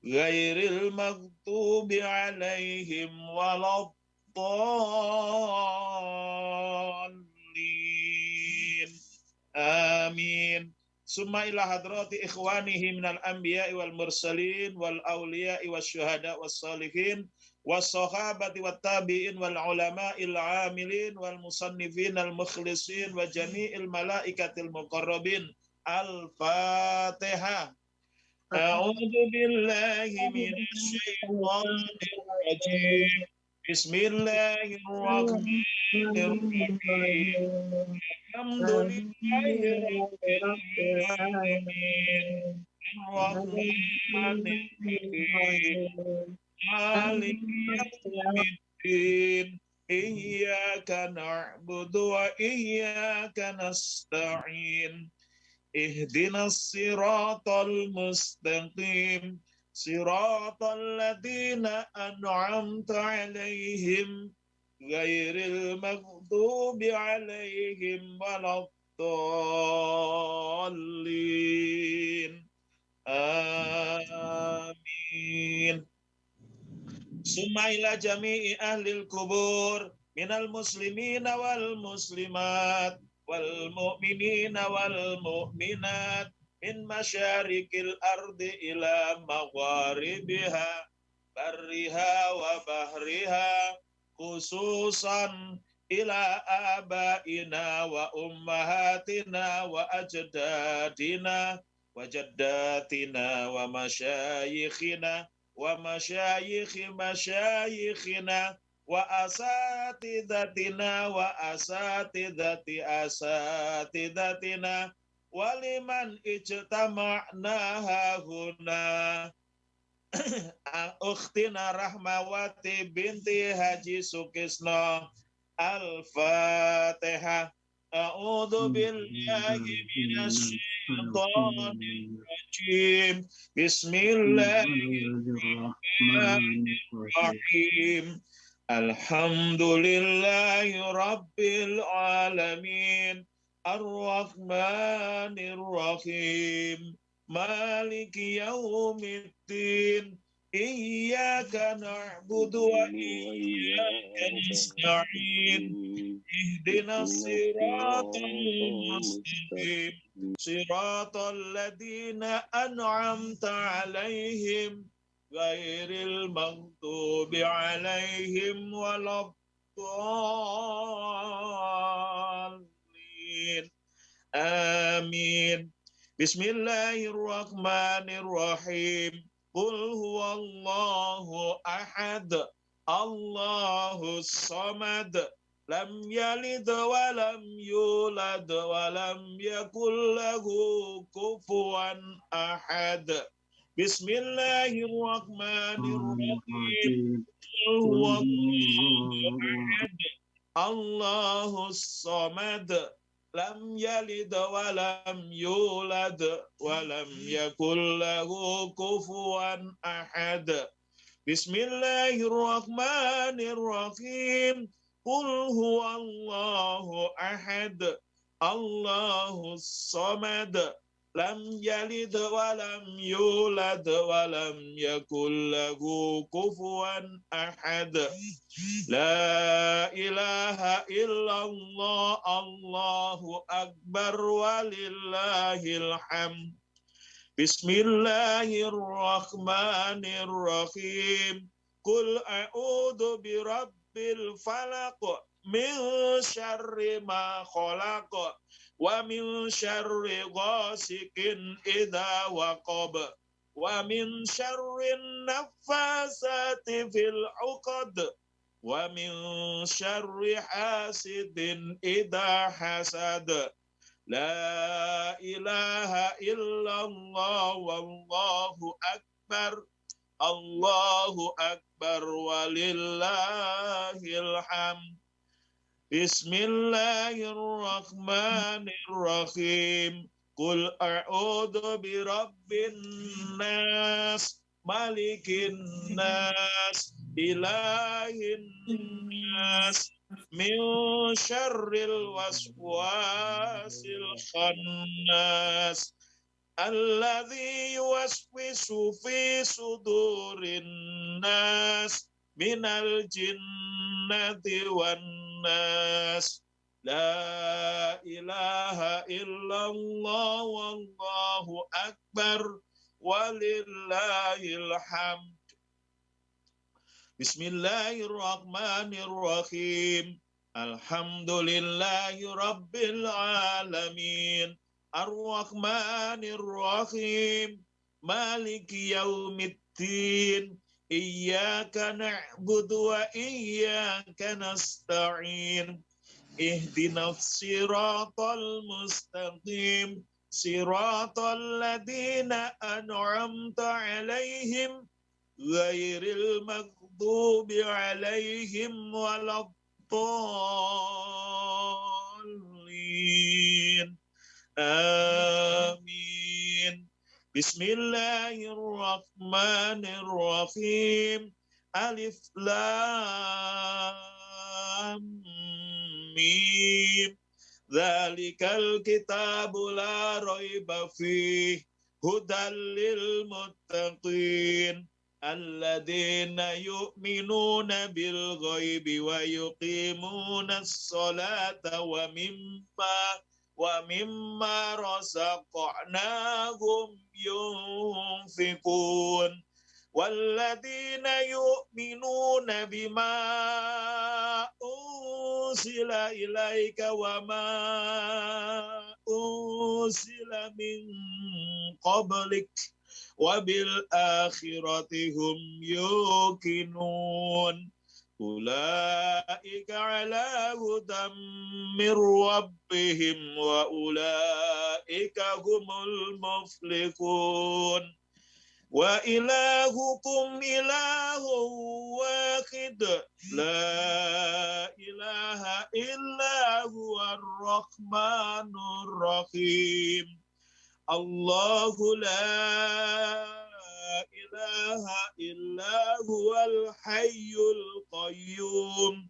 ghairil maghdubi alaihim waladdallin. Amin. Summa ila hadrati ikhwanihi minal anbiya'i wal mursalin wal awliya'i was syuhada was salihin was sahabati wat tabi'in wal ulama'il amilin wal musannifin al mukhlisin wa jami'il malaikatil muqarrabin. Al-Fatihah. A'udzu billahi minasy syaithanir rajim. Bismillahirrahmanirrahim. Alhamdulillahirabbil alamin. Arrahmanirrahim. Maliki yaumiddin. Iyyaka na'budu wa iyyaka nasta'in. Ihdinas siratal mustaqim. Siratal ladzina an'amta 'alaihim ghairil maghdubi 'alaihim waladdallin. Amin. Summa ila jami'i ahlil kubur minal muslimina wal muslimat wal mu'minina wal mu'minat min masyarikil ardi ila magharibiha barriha wa bahriha khususan ila abaina wa ummahatina wa ajdadina wa jaddatina wa masyayikhina wa masyayikhi masyayikhina wa asatidatina wa asatidati asatidatina waliman ijtama'na hahuna. Ukhtina Rahmawati binti Haji Sukisno. Al-Fatihah. A'udzu billahi minasy syaithanir rajim. Bismillahirrahmanirrahim. Alhamdulillahi rabbil alamin. Ar-Rahmanir Rahim. Maliki yaumiddin. Iyyaka na'budu wa iyyaka nasta'in. Ihdinas siratal mustaqim. Siratal ladzina an'amta 'alaihim ghairil maghdubi 'alaihim waladdallin. Amin. Bismillahirrahmanirrahim. Qul huwallahu ahad. Allahus samad. Lam yalid wa lam yulad wa lam yakul lahu kufuwan ahad. Bismillahirrahmanirrahim. Qul huwallahu ahad. Allahus samad. Lam yalid wa lam yulad wa lam yakul lahu kufuwan ahad. Bismillahirrahmanirrahim. Qul huwallahu ahad. Allahus samad. Lam yalid wa lam yulad wa lam yakul lahu kufuwan ahad. La ilaha illallah. Allahu akbar walillahil hamd. Bismillahirrahmanirrahim. Qul a'udzu birabbil falaq min syarri ma khalaq wa min syarri ghasikin idza waqab wa min syarri naffasati fil 'uqad wa min syarri hasidin idza hasad. La ilaha illallah wallahu akbar. Allahu akbar walillahil hamd. Bismillahirrahmanirrahim. Qul a'udzu birabbin nas, malikin nas, ilahin nas, min syarril waswasil khannas, alladzi yuwaswisu fi sudurin nas, minal jinnati wan nas. La ilaha illallah wallahu akbar walillahil hamd. Bismillahirrahmanirrahim. Alhamdulillahi rabbil alamin. Ar-Rahmanir-Rahim. Maliki yaumiddin. Iyyaka na'budu wa iyyaka nasta'in. Ihdinas siratal mustaqim, siratal ladzina an'amta 'alaihim ghairil maghdubi 'alaihim waladdallin. Amin. Bismillahirrahmanirrahim. Alif lam mim. Dzalikal kitabu la raiba fih hudal lil muttaqin alladzina yu'minuna bil ghaibi wa yuqimuna as-salata wa mimma razaqnahum yunfiqun. والذين يؤمنون بما أنزل إليك وما أنزل من قبلك وبالآخرة هم يوقنون. أولئك على هدى من ربهم وأولئك هم المفلحون. Wa ilahukum ilahun wahid la ilaha illa huwar rahmanur rahim. Allahu la ilaha illa huwal hayyul qayyum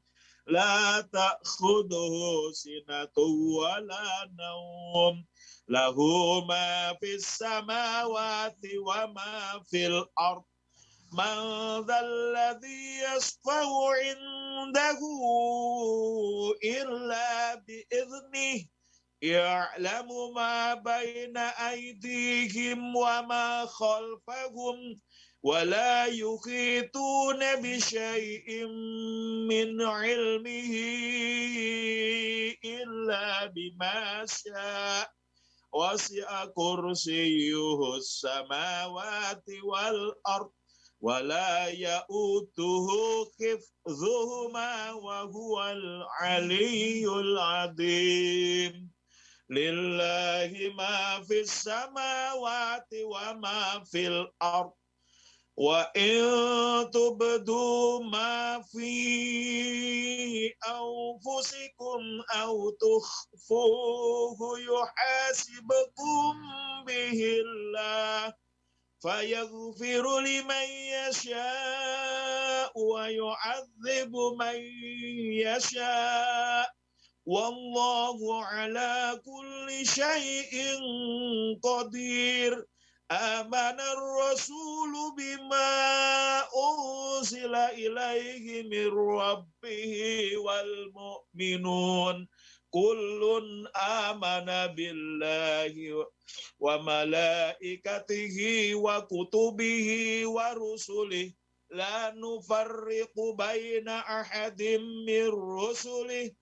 la ta'khudhuhu sinatun wa la nawm. Lahu ma fis samawati wa ma fil ard. Man dzalladzi yashfa'u 'indahu illa bi'idhnihi. Ya'lamu ma baina aydihim wa ma khalfahum wa la yuhituna bi syai'in min 'ilmihi illa bima syaa. Wasi'a kursiyyuhus samawati wal ard wa la ya'uduhu hifdhuhuma wa huwal aliyyul azim. Lillahi ma fis samawati wa ma fil ard. Wa in tubdu ma fi anfusikum aw tukhfuhu yuhasibukum bihi Allah fayaghfiru liman yasha'u wa yu'adzibu man yasha'. Wallahu ala kulli syai'in qadir. Amanar rasulu bima unzila ilaihi mir rabbih wal mu'minun kullun amana billahi wa malaikatihi wa kutubihi wa rusulihi la nufarriqu baina ahadin mir rusulihi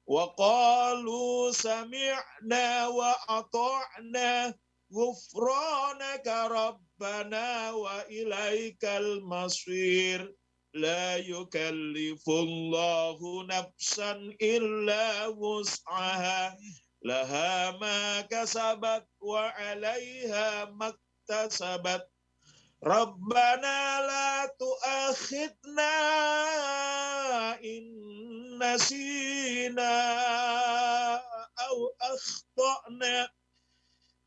wa qalu sami'na wa ata'na Ghufranaka Rabbana wa ilaikal masir. La yukallifullahu nafsan illa wus'aha. Laha ma kasabat wa alaiha maktasabat. Rabbana la tu'akhidna in nasina aw akhtana.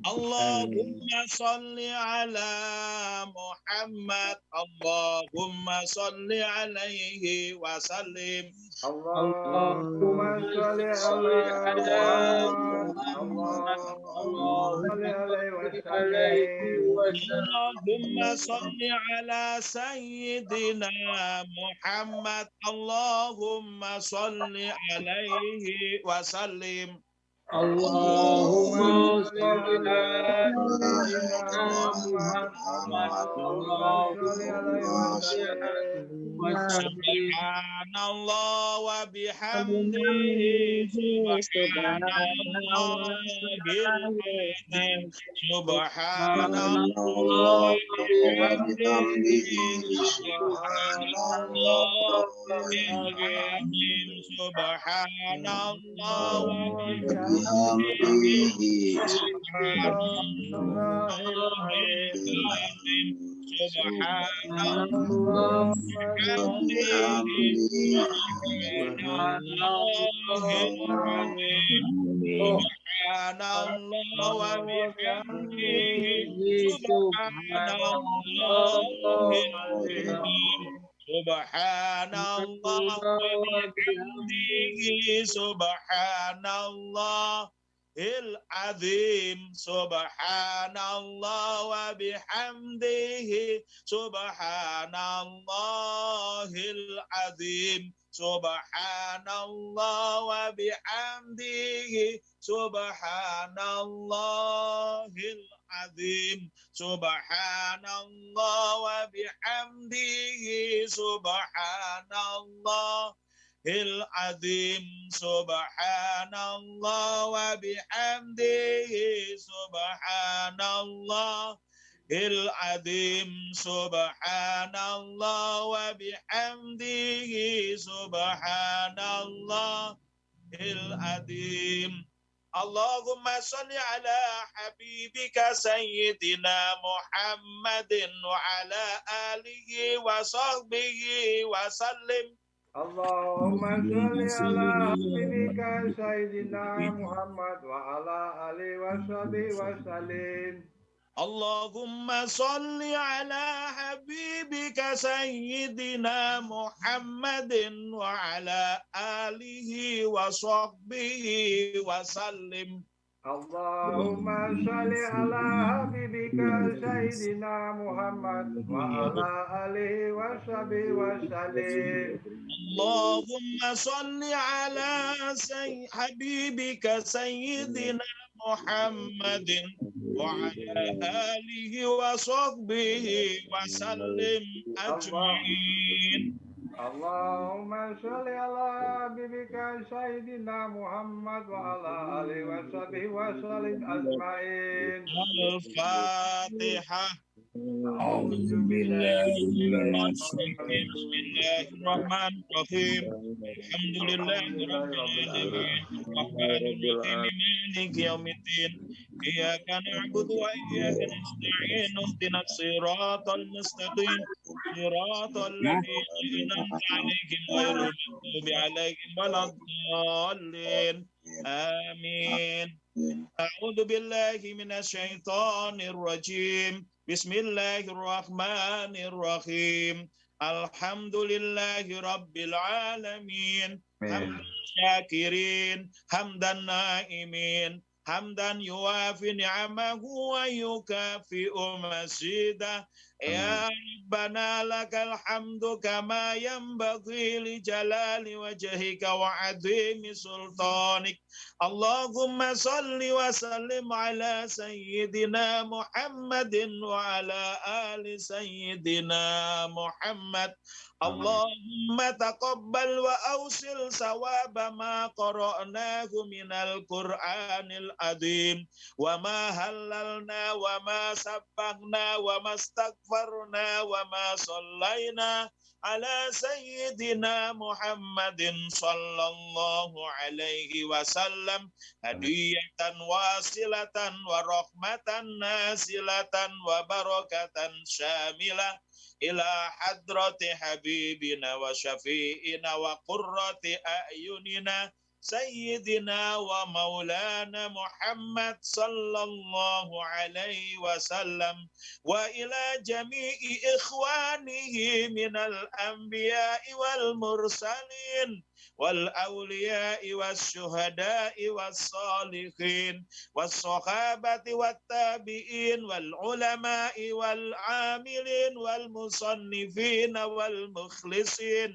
Allahumma salli ala Muhammad. Allahumma salli alaihi wa sallim. Allahumma salli ala Muhammad. Allahumma salli alaihi wa sallim. Allahumma salli ala Sayyidina Muhammad. Allahumma salli alaihi wa sallim. Allahumma salli ala Sayyidina Muhammad. Allahumma salli alaihi wa sallim. Subhanallah wa bihamdihi, subhanallahil azim, subhanallah wa bihamdihi, subhanallahil azim, subhanallah wa bihamdihi, subhanallahil azim, subhanallah Subhanallah wa bihamdihi, subhanallahil azim, subhanallah wa bihamdihi, subhanallahil azim, subhanallah wa bihamdihi, subhanallahil azim, subhanallah wa bihamdihi, subhanallahil azim, subhanallah wa bihamdihi, subhanallahil azim, subhanallah wa bihamdihi, subhanallahil azim, subhanallah wa bihamdihi, subhanallahil azim. Allahumma salli ala habibika sayyidina Muhammadin wa ala alihi wa sahbihi wa sallim. Allahumma salli ala habibika sayyidina Muhammad wa ala alihi wa sahbihi wa sallim. Allahumma salli ala habibika sayyidina Muhammadin wa ala alihi wa sahbihi wa sallim. Allahumma salli ala habibika sayyidina Muhammad wa ala alihi wa sahbihi wa sallim. Allahumma salli ala habibika sayyidina Muhammadin wa ala alihi wa sahbihi wa sallim ajma'in. Allahumma salli ala habibika sayyidina Muhammad wa ala alihi wa sahbihi wa sallim ajma'in. Al-Fatihah. Bismillahirrahmanirrahim. Alhamdulillahirrahmanirrahim. Rahmanirrahim. Maliki yaumiddin. Iyyaka na'budu wa iyyaka nasta'in. Ihdinas siratal mustaqim. Siratal ladzina an'amta 'alaihim ghairil maghdubi 'alaihim waladdallin. Amin. A'udzu billahi minasy syaithanir rajim. Bismillahirrahmanirrahim. Alhamdulillahi rabbil alamin. Hamdan syakirin, hamdan naimin, hamdan yuwafi ni'amahu wa yukafi'u mazidah. Ya Rabbana lakal hamdu kama yanbaghi li jalali wajhika wa 'azimi sultanik. Allahumma salli wa sallim ala sayyidina Muhammadin wa ala ali sayyidina Muhammad. Allahumma taqabbal wa awsil sawaba ma qara'nahu minal Qur'anil azim wa ma halalna wa ma sabbahna wa ma astaghfarna wa ma sallaina ala sayyidina Muhammadin sallallahu alaihi wasallam hadiyatan wasilatan wa rahmatan nasilatan wa barakatan syamilah ila hadrati habibina wa syafi'ina wa qurrati a'yunina سيدنا ومولانا محمد صلى الله عليه وسلم وإلى جميع إخوانه من الأنبياء والمرسلين والأولياء والشهداء والصالحين والصحابة والتابعين والعلماء والعاملين والمصنفين والمخلصين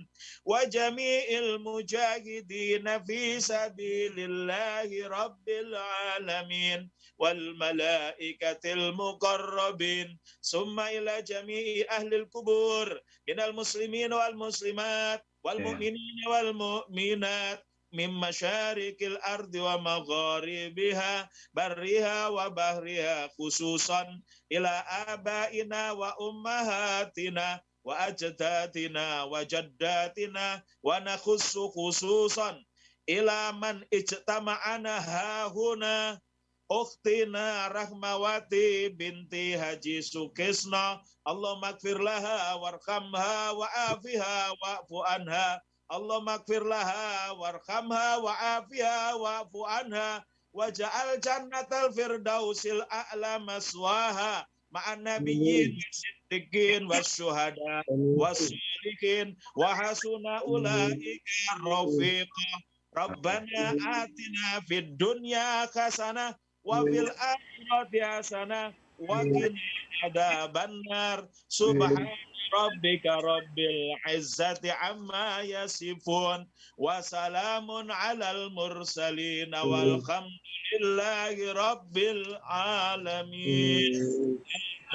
وجميع المجاهدين في سبيل الله رب العالمين والملائكة المقربين ثم إلى جميع أهل القبور من المسلمين والمسلمات والمؤمنين والمؤمنات من مشارق الأرض ومغاربها برها وبحرها خصوصا إلى آبائنا وأمهاتنا وأجدادنا وجداتنا ونخص خصوصا إلى من اجتمعنا هاهنا أختنا رحمواتي بنتي حجي سكسنا اللهم اغفر لها وارحمها وعافها واعف عنها اللهم اغفر لها وارحمها وعافها واعف عنها واجعل جنة الفردوس الأعلى مسواها مع النبيين والصديقين والشهداء والصالحين وحسن أولئك رفيقا ربنا آتنا في الدنيا حسنة وفي الآخرة حسنة وقنا عذاب النار سبحان ربك رب العزة عما يصفون وسلام على المرسلين والحمد لله رب العالمين.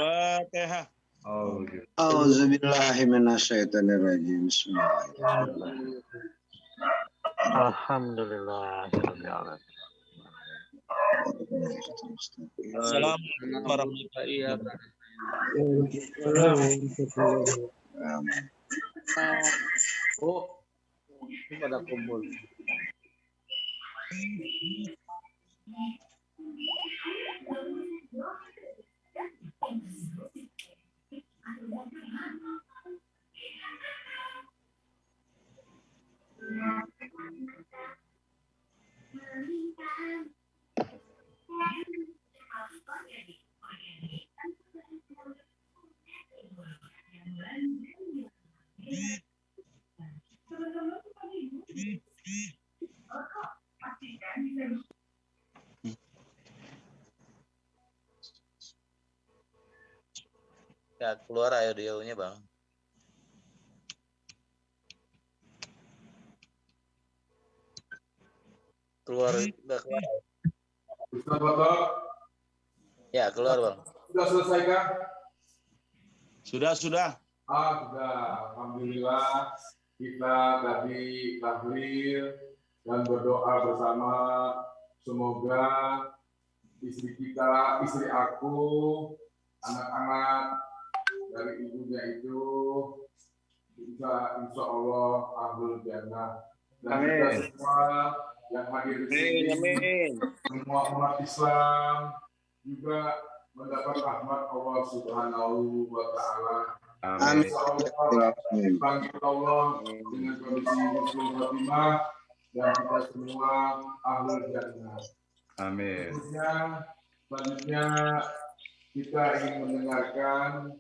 الفاتحة. أعوذ بالله من الشيطان الرجيم. بسم الله. Alhamdulillah. Assalamualaikum warahmatullahi wabarakatuh. Oh, ini pada kumpul. Ya, keluar audionya, Bang. Keluar, udah keluar. Ya, keluar, Bang. Sudah selesai kan? Sudah. Sudah. Alhamdulillah kita tadi tahlil dan berdoa bersama. Semoga istri kita, istri aku, anak-anak dari ibunya itu bisa insya Allah ahlul jannah. Dan kita semua yang hadir di sini, semua umat Islam juga mendapat rahmat Allah Subhanahu wa Ta'ala. Amin. Bangkit Allah dengan kondisi husnul khotimah dan kita semua ahlul jannah. Amin. Selanjutnya kita ingin mendengarkan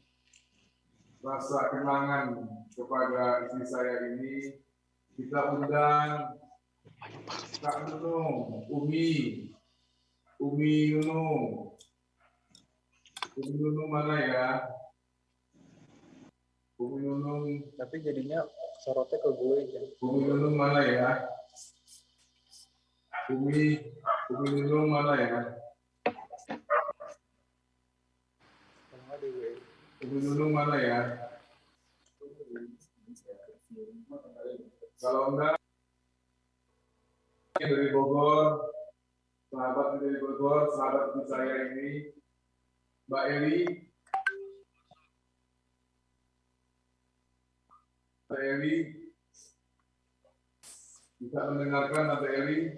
rasa kenangan kepada istri saya ini. Kita undang Kak Nunung, Umi Nunung. Umi Nunung mana ya? Umi Nunung. Tapi jadinya sorotnya ke gue ya. Umi Nunung mana ya? Umi Nunung mana ya? Umi Nunung mana ya? Kalau enggak, dari Bogor, sahabat dari Bogor, sahabat saya ini, Mbak Eli. Tante Eli, bisa mendengarkan Tante Eli?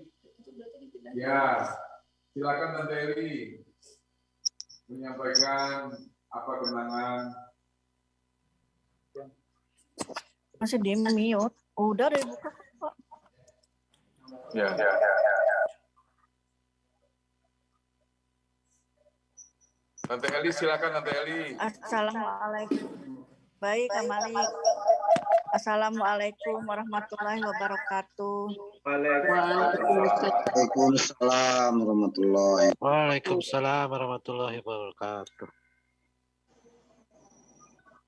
Ya, silakan Tante Eli menyampaikan apa kenangan. Masih di mute. Udah deh buka Pak. Ya. Tante Eli, silakan Tante Eli. Assalamualaikum. Baik, Kak Malik. Assalamualaikum warahmatullahi wabarakatuh. Waalaikumsalam warahmatullahi Waalaikumsalam warahmatullahi wabarakatuh.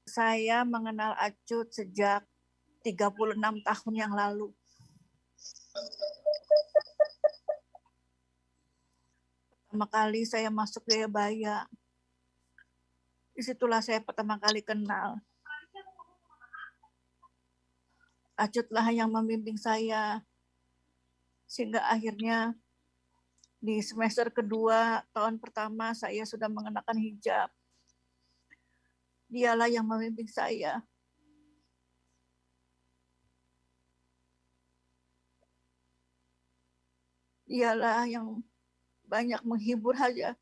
Saya mengenal Acut sejak 36 tahun yang lalu. Pertama kali saya masuk Jayabaya. Disitulah saya pertama kali kenal. Acutlah yang membimbing saya. Sehingga akhirnya di semester kedua tahun pertama saya sudah mengenakan hijab. Dialah yang membimbing saya. Dialah yang banyak menghibur saja.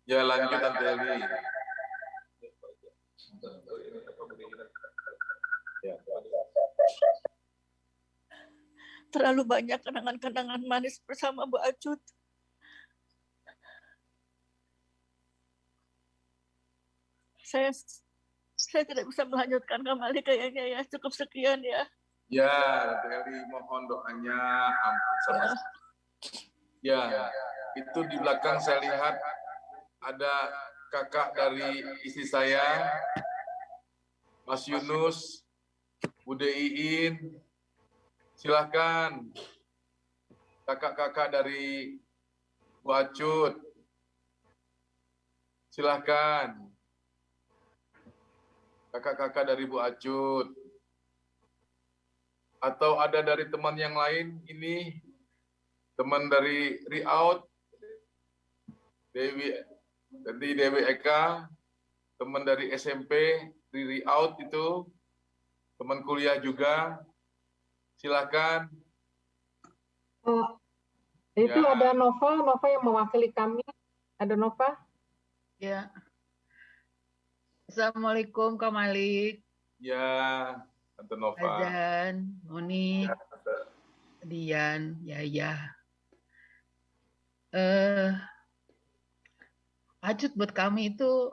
Ya, lanjut Tante Eli. Terlalu banyak kenangan-kenangan manis bersama Bu Acut. Saya tidak bisa melanjutkan kembali kayaknya ya. Cukup sekian ya. Ya, Tante Eli, mohon doanya. Ampun sama. Ya, itu di belakang saya lihat ada kakak dari istri saya, Mas Yunus, Bude Iin. Silahkan kakak-kakak dari Bu Acut. Silahkan kakak-kakak dari Bu Acut. Atau ada dari teman yang lain ini, teman dari Riau, Dewi Eka, teman dari SMP di Riau itu, teman kuliah juga. Silakan. Itu Ya. ada Nova yang mewakili kami. Ada Nova? Ya. Assalamualaikum Kak Malik. Ya, Tante Nova. Azan, Moni, Ya, Tante. Dian, Yaya. Acut buat kami itu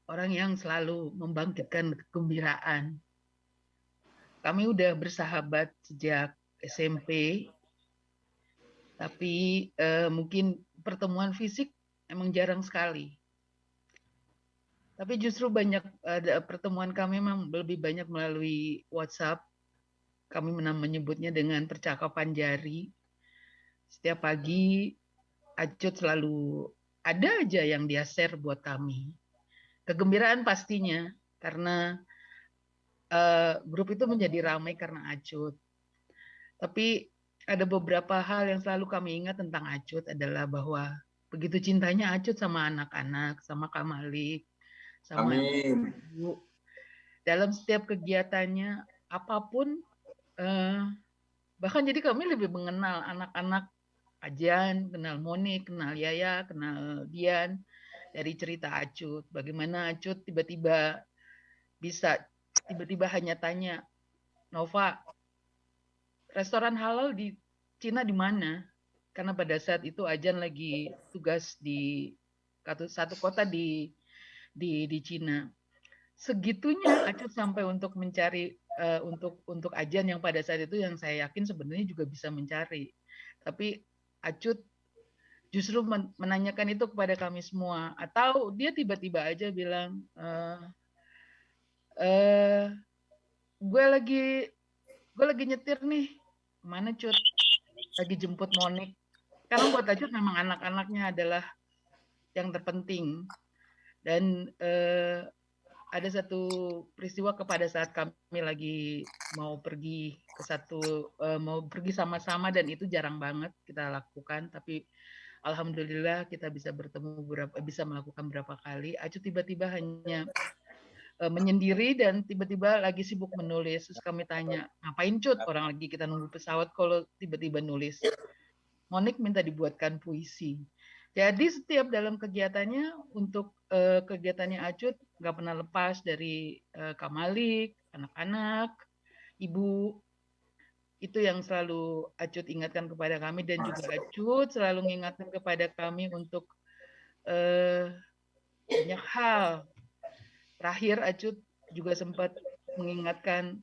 orang yang selalu membangkitkan kegembiraan. Kami udah bersahabat sejak SMP, tapi mungkin pertemuan fisik emang jarang sekali. Tapi justru banyak pertemuan kami memang lebih banyak melalui WhatsApp. Kami menyebutnya dengan percakapan jari. Setiap pagi Acut selalu ada aja yang dia share buat kami. Kegembiraan pastinya karena grup itu menjadi ramai karena Acut. Tapi ada beberapa hal yang selalu kami ingat tentang Acut adalah bahwa begitu cintanya Acut sama anak-anak, sama Kak Malik, sama Ibu. Dalam setiap kegiatannya, apapun, bahkan jadi kami lebih mengenal anak-anak Ajan, kenal Moni, kenal Yaya, kenal Dian, dari cerita Acut. Bagaimana Acut tiba-tiba hanya tanya, Nova, restoran halal di Cina di mana? Karena pada saat itu Ajan lagi tugas di satu kota di Cina. Segitunya Acut sampai untuk mencari untuk Ajan yang pada saat itu yang saya yakin sebenarnya juga bisa mencari. Tapi Acut justru menanyakan itu kepada kami semua. Atau dia tiba-tiba aja bilang, gue lagi nyetir nih, mana Cut? Lagi jemput Monik. Karena buat Acut memang anak-anaknya adalah yang terpenting. Dan ada satu peristiwa kepada saat kami lagi mau pergi mau pergi sama-sama dan itu jarang banget kita lakukan. Tapi alhamdulillah kita bisa bisa melakukan berapa kali. Acut tiba-tiba hanya menyendiri dan tiba-tiba lagi sibuk menulis. Terus kami tanya, ngapain Cut? Orang lagi kita nunggu pesawat kalau tiba-tiba nulis. Monik minta dibuatkan puisi. Jadi setiap dalam kegiatannya untuk kegiatannya Acut nggak pernah lepas dari Kamalik, anak-anak, ibu. Itu yang selalu Acut ingatkan kepada kami, dan juga Acut selalu mengingatkan kepada kami untuk banyak hal. Terakhir Acut juga sempat mengingatkan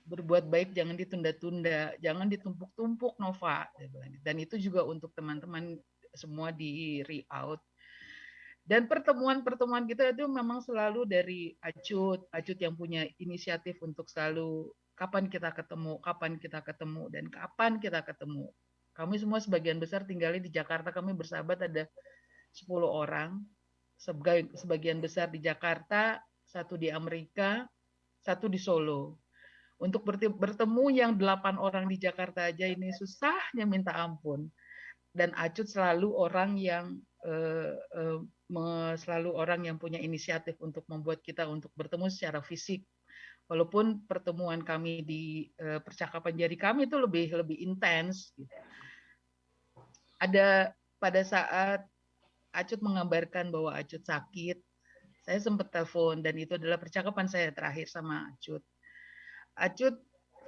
berbuat baik jangan ditunda-tunda, jangan ditumpuk-tumpuk Nova. Dan itu juga untuk teman-teman semua di Riau. Dan pertemuan-pertemuan kita itu memang selalu dari Acut yang punya inisiatif untuk selalu kapan kita ketemu, dan kapan kita ketemu. Kami semua sebagian besar tinggalnya di Jakarta, kami bersahabat ada 10 orang, sebagian besar di Jakarta, 1 di Amerika, 1 di Solo. Untuk bertemu yang 8 orang di Jakarta aja ini susahnya minta ampun. Dan Acut selalu orang yang punya inisiatif untuk membuat kita untuk bertemu secara fisik. Walaupun pertemuan kami di percakapan jari kami itu lebih intens. Gitu. Ada pada saat Acut mengabarkan bahwa Acut sakit, saya sempat telepon dan itu adalah percakapan saya terakhir sama Acut. Acut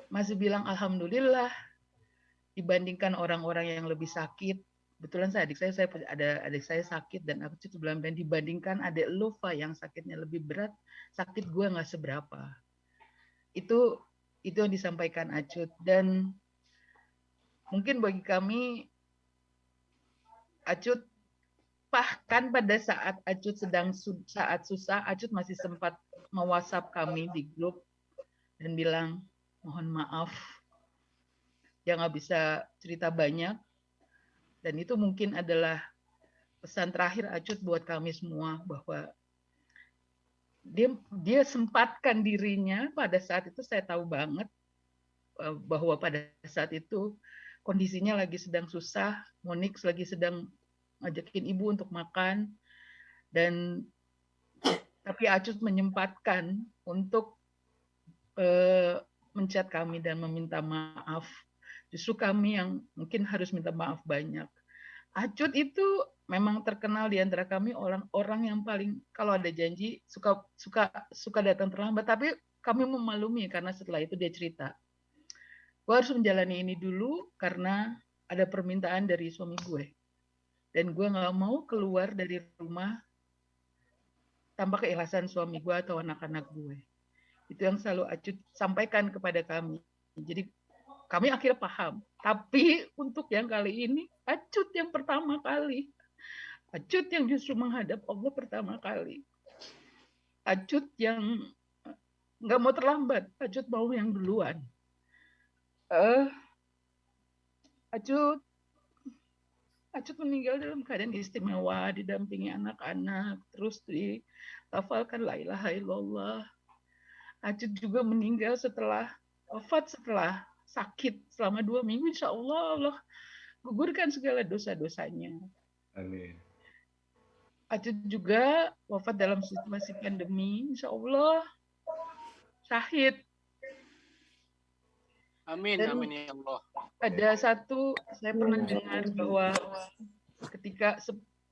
masih bilang alhamdulillah dibandingkan orang-orang yang lebih sakit. Betulan adik saya sakit dan aku cukup bilang, dan dibandingkan adik Lufa yang sakitnya lebih berat, sakit gue nggak seberapa. Itu yang disampaikan Acut. Dan mungkin bagi kami Acut, bahkan pada saat Acut saat susah, Acut masih sempat me-WhatsApp kami di grup dan bilang mohon maaf dia nggak bisa cerita banyak. Dan itu mungkin adalah pesan terakhir Acut buat kami semua, bahwa dia sempatkan dirinya pada saat itu. Saya tahu banget bahwa pada saat itu kondisinya lagi sedang susah, Monix lagi sedang ngajakin ibu untuk makan, tapi Acut menyempatkan untuk menchat kami dan meminta maaf. Justru kami yang mungkin harus minta maaf banyak. Acut itu memang terkenal di antara kami orang yang paling kalau ada janji suka datang terlambat, tapi kami memaklumi karena setelah itu dia cerita, gue harus menjalani ini dulu karena ada permintaan dari suami gue dan gue nggak mau keluar dari rumah tanpa keikhlasan suami gue atau anak-anak gue. Itu yang selalu Acut sampaikan kepada kami. Jadi kami akhirnya paham. Tapi untuk yang kali ini, Acut yang pertama kali. Acut yang justru menghadap Allah pertama kali. Acut yang nggak mau terlambat. Acut mau yang duluan. Acut meninggal dalam keadaan istimewa, didampingi anak-anak, terus ditafalkan la ilaha illallah. Acut juga meninggal wafat setelah sakit selama 2 minggu. Insya Allah gugurkan segala dosa-dosanya. Amin. Acut juga wafat dalam situasi pandemi. Insya Allah syahid. Amin, Dan amin ya Allah. Ada satu, saya pernah dengar bahwa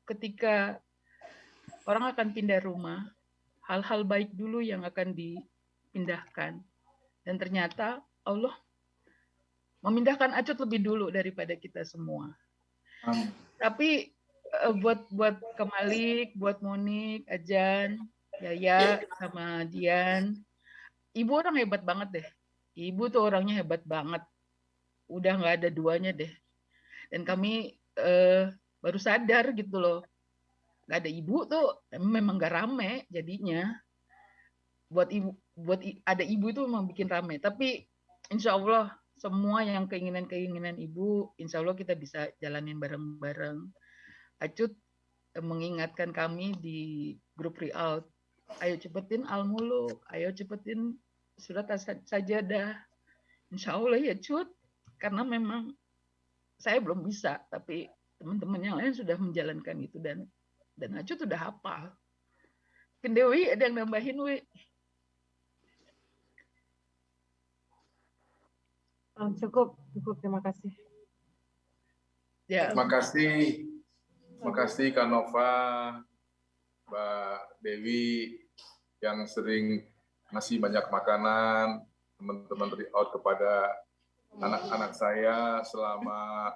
ketika orang akan pindah rumah, hal-hal baik dulu yang akan dipindahkan. Dan ternyata Allah memindahkan Acut lebih dulu daripada kita semua. Tapi buat Kamalik, buat Monik, Ajan, Yaya, sama Dian, ibu orang hebat banget deh. Ibu tuh orangnya hebat banget. Udah nggak ada duanya deh. Dan kami baru sadar gitu loh. Nggak ada ibu tuh memang nggak rame jadinya. Buat ada ibu itu memang bikin rame. Tapi insya Allah semua yang keinginan ibu, insya Allah kita bisa jalanin bareng-bareng. Acut mengingatkan kami di grup Riau, ayo cepetin Al-Muluk, ayo cepetin surat Sajadah. Insya Allah ya Cut, karena memang saya belum bisa, tapi teman-teman yang lain sudah menjalankan itu dan Acut udah hafal. Kendewi ada yang nambahin, Wi? Cukup, terima kasih. Ya. Terima kasih Terima kasih Kak Nova, Mbak Dewi yang sering ngasih banyak makanan, teman-teman reach-out kepada anak-anak saya selama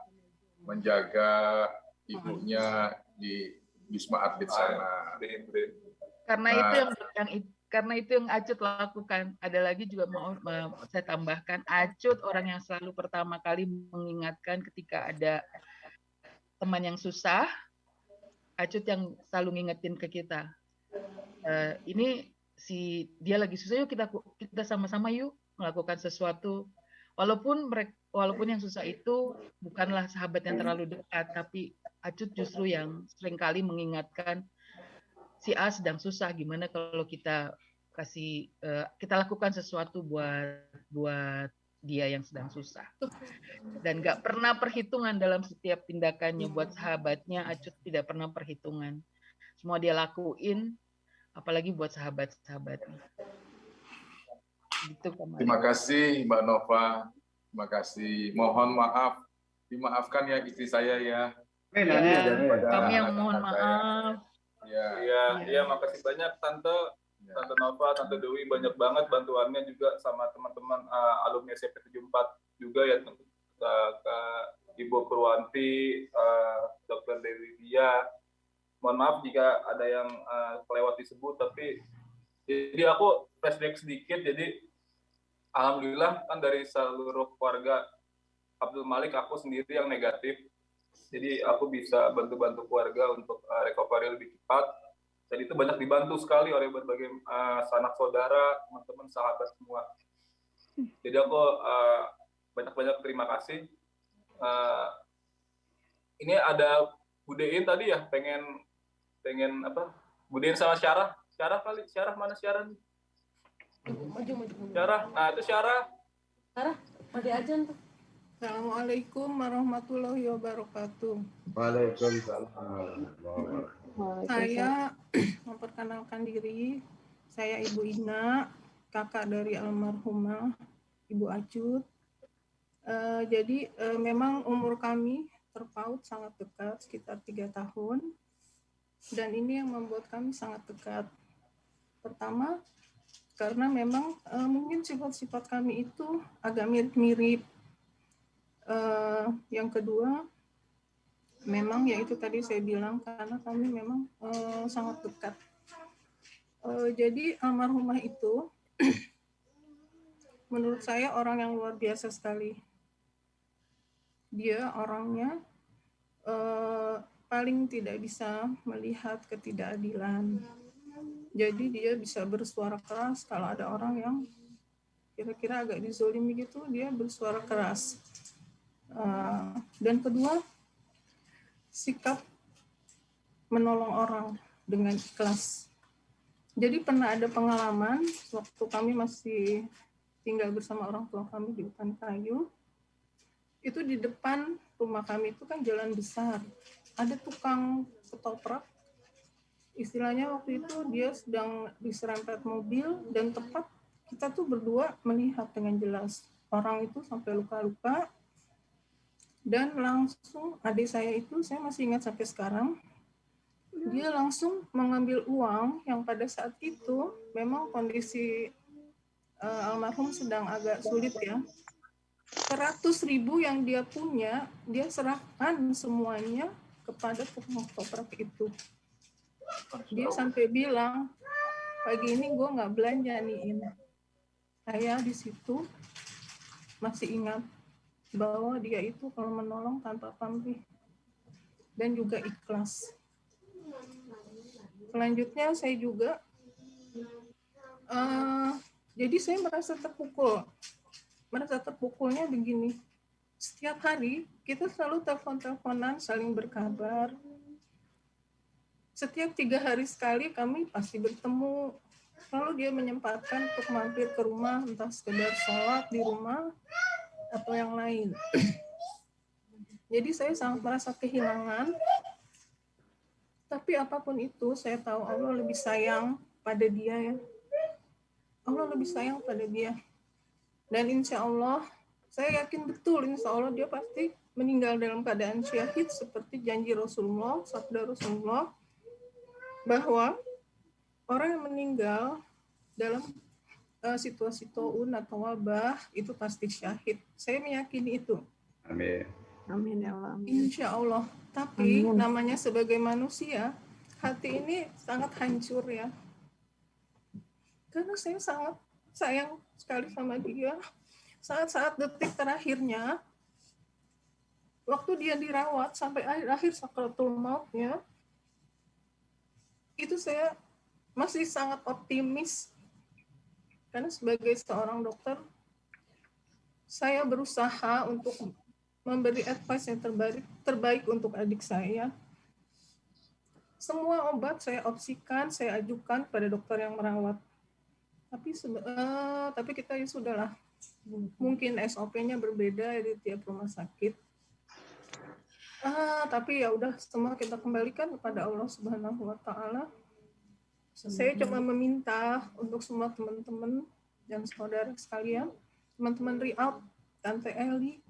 menjaga ibunya di Wisma Atlet sana. Karena itu yang Acut lakukan. Ada lagi juga mau saya tambahkan, Acut orang yang selalu pertama kali mengingatkan ketika ada teman yang susah, Acut yang selalu ngingetin ke kita. Ini dia lagi susah, yuk kita sama-sama yuk melakukan sesuatu. Walaupun yang susah itu bukanlah sahabat yang terlalu dekat, tapi Acut justru yang seringkali mengingatkan si A sedang susah, gimana kalau kita lakukan sesuatu buat dia yang sedang susah. Dan nggak pernah perhitungan dalam setiap tindakannya buat sahabatnya. Acut tidak pernah perhitungan, semua dia lakuin, apalagi buat sahabat-sahabatnya. Gitu, terima kasih Mbak Nova, terima kasih. Mohon maaf, dimaafkan ya istri saya ya. Kami yang mohon maaf. Iya, makasih banyak Tante Nova, Tante Dewi, banyak banget bantuannya juga sama teman-teman alumni SMP 74 juga ya, Kak Ibu Purwanti, Dr. Dewi Dia. Mohon maaf jika ada yang kelewat disebut, tapi jadi aku flashback sedikit. Jadi alhamdulillah kan dari seluruh keluarga Abdul Malik aku sendiri yang negatif. Jadi aku bisa bantu-bantu keluarga untuk recovery lebih cepat. Dan itu banyak dibantu sekali oleh berbagai sanak saudara, teman-teman, sahabat semua. Jadi aku banyak-banyak terima kasih. Ini ada Budein tadi ya, pengen apa? Budein sama Syarah kali. Syarah mana Syarah nih? Maju. Syarah, nah itu Syarah. Syarah, mandi aja tuh. Assalamualaikum warahmatullahi wabarakatuh. Waalaikumsalam. Saya memperkenalkan diri, saya Ibu Ina, kakak dari almarhumah Ibu Acut. Jadi memang umur kami terpaut sangat dekat, sekitar 3 tahun. Dan ini yang membuat kami sangat dekat. Pertama, karena memang mungkin sifat-sifat kami itu agak mirip-mirip. Yang kedua, memang ya itu tadi saya bilang, karena kami memang sangat dekat. Jadi almarhumah itu menurut saya orang yang luar biasa sekali. Dia orangnya paling tidak bisa melihat ketidakadilan. Jadi dia bisa bersuara keras kalau ada orang yang kira-kira agak dizolimi gitu, dia bersuara keras. Dan kedua, sikap menolong orang dengan ikhlas. Jadi pernah ada pengalaman waktu kami masih tinggal bersama orang tua kami di hutan kayu. Itu di depan rumah kami itu kan jalan besar. Ada tukang ketoprak. Istilahnya waktu itu dia sedang diserempet mobil dan tepat kita tuh berdua melihat dengan jelas. Orang itu sampai luka-luka. Dan langsung adik saya itu, saya masih ingat sampai sekarang, dia langsung mengambil uang yang pada saat itu memang kondisi almarhum sedang agak sulit ya. 100.000 yang dia punya, dia serahkan semuanya kepada tukang ketoprak itu. Dia sampai bilang, pagi ini gue nggak belanja nih ini. Saya di situ masih ingat bahwa dia itu kalau menolong tanpa pamrih dan juga ikhlas. Selanjutnya saya juga, jadi saya merasa terpukul. Merasa terpukulnya begini, setiap hari kita selalu telepon-teleponan, saling berkabar. Setiap 3 hari sekali kami pasti bertemu. Lalu dia menyempatkan untuk mampir ke rumah, entah sekedar sholat di rumah, atau yang lain. Jadi saya sangat merasa kehilangan. Tapi apapun itu, saya tahu Allah lebih sayang pada dia ya. Allah lebih sayang pada dia. Dan insya Allah, saya yakin betul insya Allah dia pasti meninggal dalam keadaan syahid seperti janji Rasulullah, sabda Rasulullah, bahwa orang yang meninggal dalam situasi taun atau wabah itu pasti syahid. Saya meyakini itu. Amin. Amin ya Allah. Insya Allah. Tapi namanya sebagai manusia, hati ini sangat hancur ya. Karena saya sangat sayang sekali sama dia. Saat-saat detik terakhirnya, waktu dia dirawat sampai akhir sakratul mautnya, itu saya masih sangat optimis. Karena sebagai seorang dokter, saya berusaha untuk memberi advice yang terbaik untuk adik saya. Semua obat saya opsikan, saya ajukan pada dokter yang merawat. Tapi kita ya sudahlah. Mungkin SOP-nya berbeda di tiap rumah sakit. Tapi ya udah, semua kita kembalikan kepada Allah Subhanahu wa Ta'ala. Saya cuma meminta untuk semua teman-teman dan saudara sekalian, teman-teman Riyadh, Tante Eli,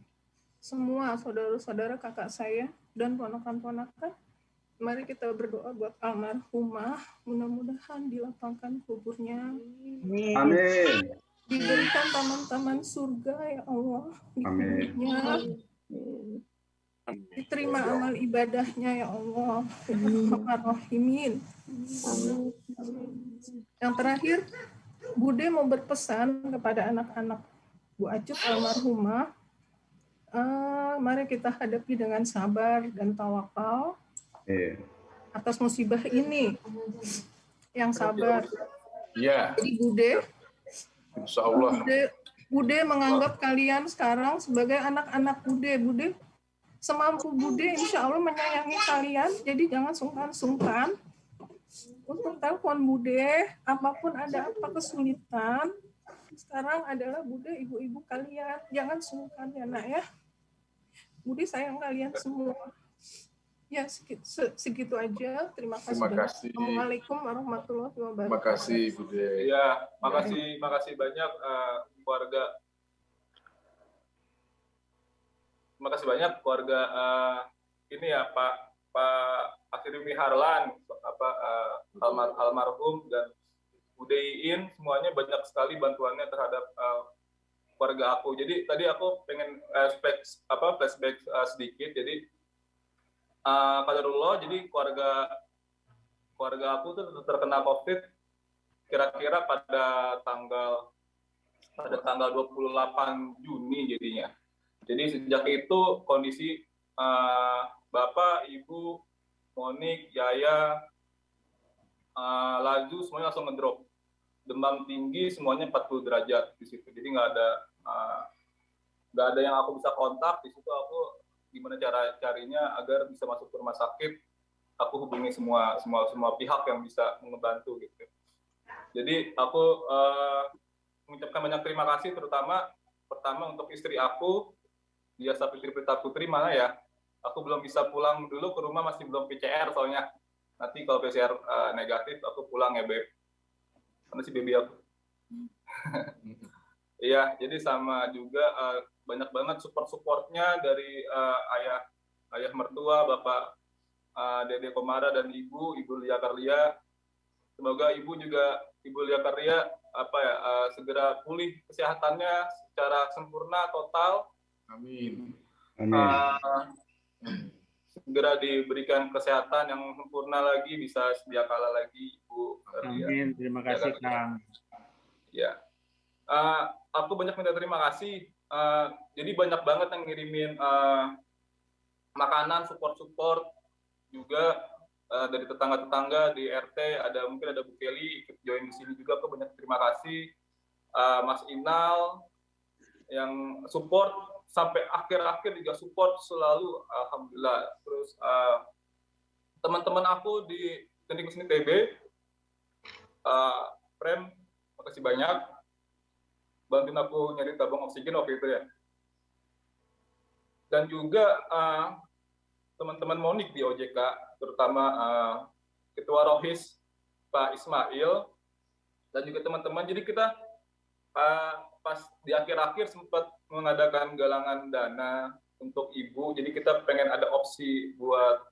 semua saudara-saudara kakak saya dan ponakan-ponakan, mari kita berdoa buat almarhumah, mudah-mudahan dilapangkan kuburnya. Amin. Diberikan taman-taman surga ya Allah di kuburnya. Diterima amal ibadahnya ya Allah. Ar-Rahimin. Yang terakhir, Bude mau berpesan kepada anak-anak Bu Acut almarhumah, mari kita hadapi dengan sabar dan tawakal atas musibah ini. Yang sabar. Iya. Jadi Bude, Insya Allah. Bude menganggap kalian sekarang sebagai anak-anak Bude. Bude semampu Bude, insya Allah menyayangi kalian, jadi jangan sungkan-sungkan untuk telepon Bude, apapun ada apa kesulitan, sekarang adalah Bude ibu-ibu kalian, jangan sungkan ya nak ya. Bude sayang kalian semua. Ya segitu aja, terima kasih. Terima kasih. Assalamualaikum warahmatullahi wabarakatuh. Terima kasih Bude. Ya, makasih banyak keluarga. Terima kasih banyak keluarga ini ya Pak Akhirimi Harlan, almarhum dan Bude Iin, semuanya banyak sekali bantuannya terhadap keluarga aku. Jadi tadi aku pengen flashback sedikit. Jadi qadarullah, jadi keluarga aku tuh terkena COVID kira-kira pada tanggal 28 Juni jadinya. Jadi sejak itu kondisi Bapak, Ibu, Monik, Yaya, Laju semuanya langsung ngedrop. Demam tinggi semuanya 40 derajat di situ. Jadi nggak ada yang aku bisa kontak di situ. Aku gimana carinya agar bisa masuk ke rumah sakit. Aku hubungi semua pihak yang bisa membantu gitu. Jadi aku mengucapkan banyak terima kasih, pertama untuk istri aku, dia Sapitri Prita Putri, mana ya? Aku belum bisa pulang dulu ke rumah, masih belum PCR soalnya. Nanti kalau PCR negatif, aku pulang ya, Beb. Karena si baby aku. Iya, jadi sama juga banyak banget support-supportnya dari ayah mertua, Bapak Dede Komara dan Ibu Lia Karlia. Semoga Ibu Lia Karlia segera pulih kesehatannya secara sempurna total. Amin. Segera diberikan kesehatan yang sempurna lagi, bisa sedia kala lagi Ibu. Amin. Terima kasih Kang. Ya, aku banyak minta terima kasih. Jadi banyak banget yang ngirimin makanan, support juga dari tetangga-tetangga di RT. Mungkin ada Bu Kelly ikut join di sini juga. Aku banyak terima kasih. Mas Inal yang support sampai akhir-akhir juga support selalu, alhamdulillah. Terus teman-teman aku di Teknik Mesin TB, Prem, makasih banyak bantuin aku nyari tabung oksigen waktu itu ya. Dan juga teman-teman Monik di OJK, terutama Ketua Rohis Pak Ismail, dan juga teman-teman. Jadi kita pas di akhir-akhir sempat mengadakan galangan dana untuk ibu. Jadi kita pengen ada opsi buat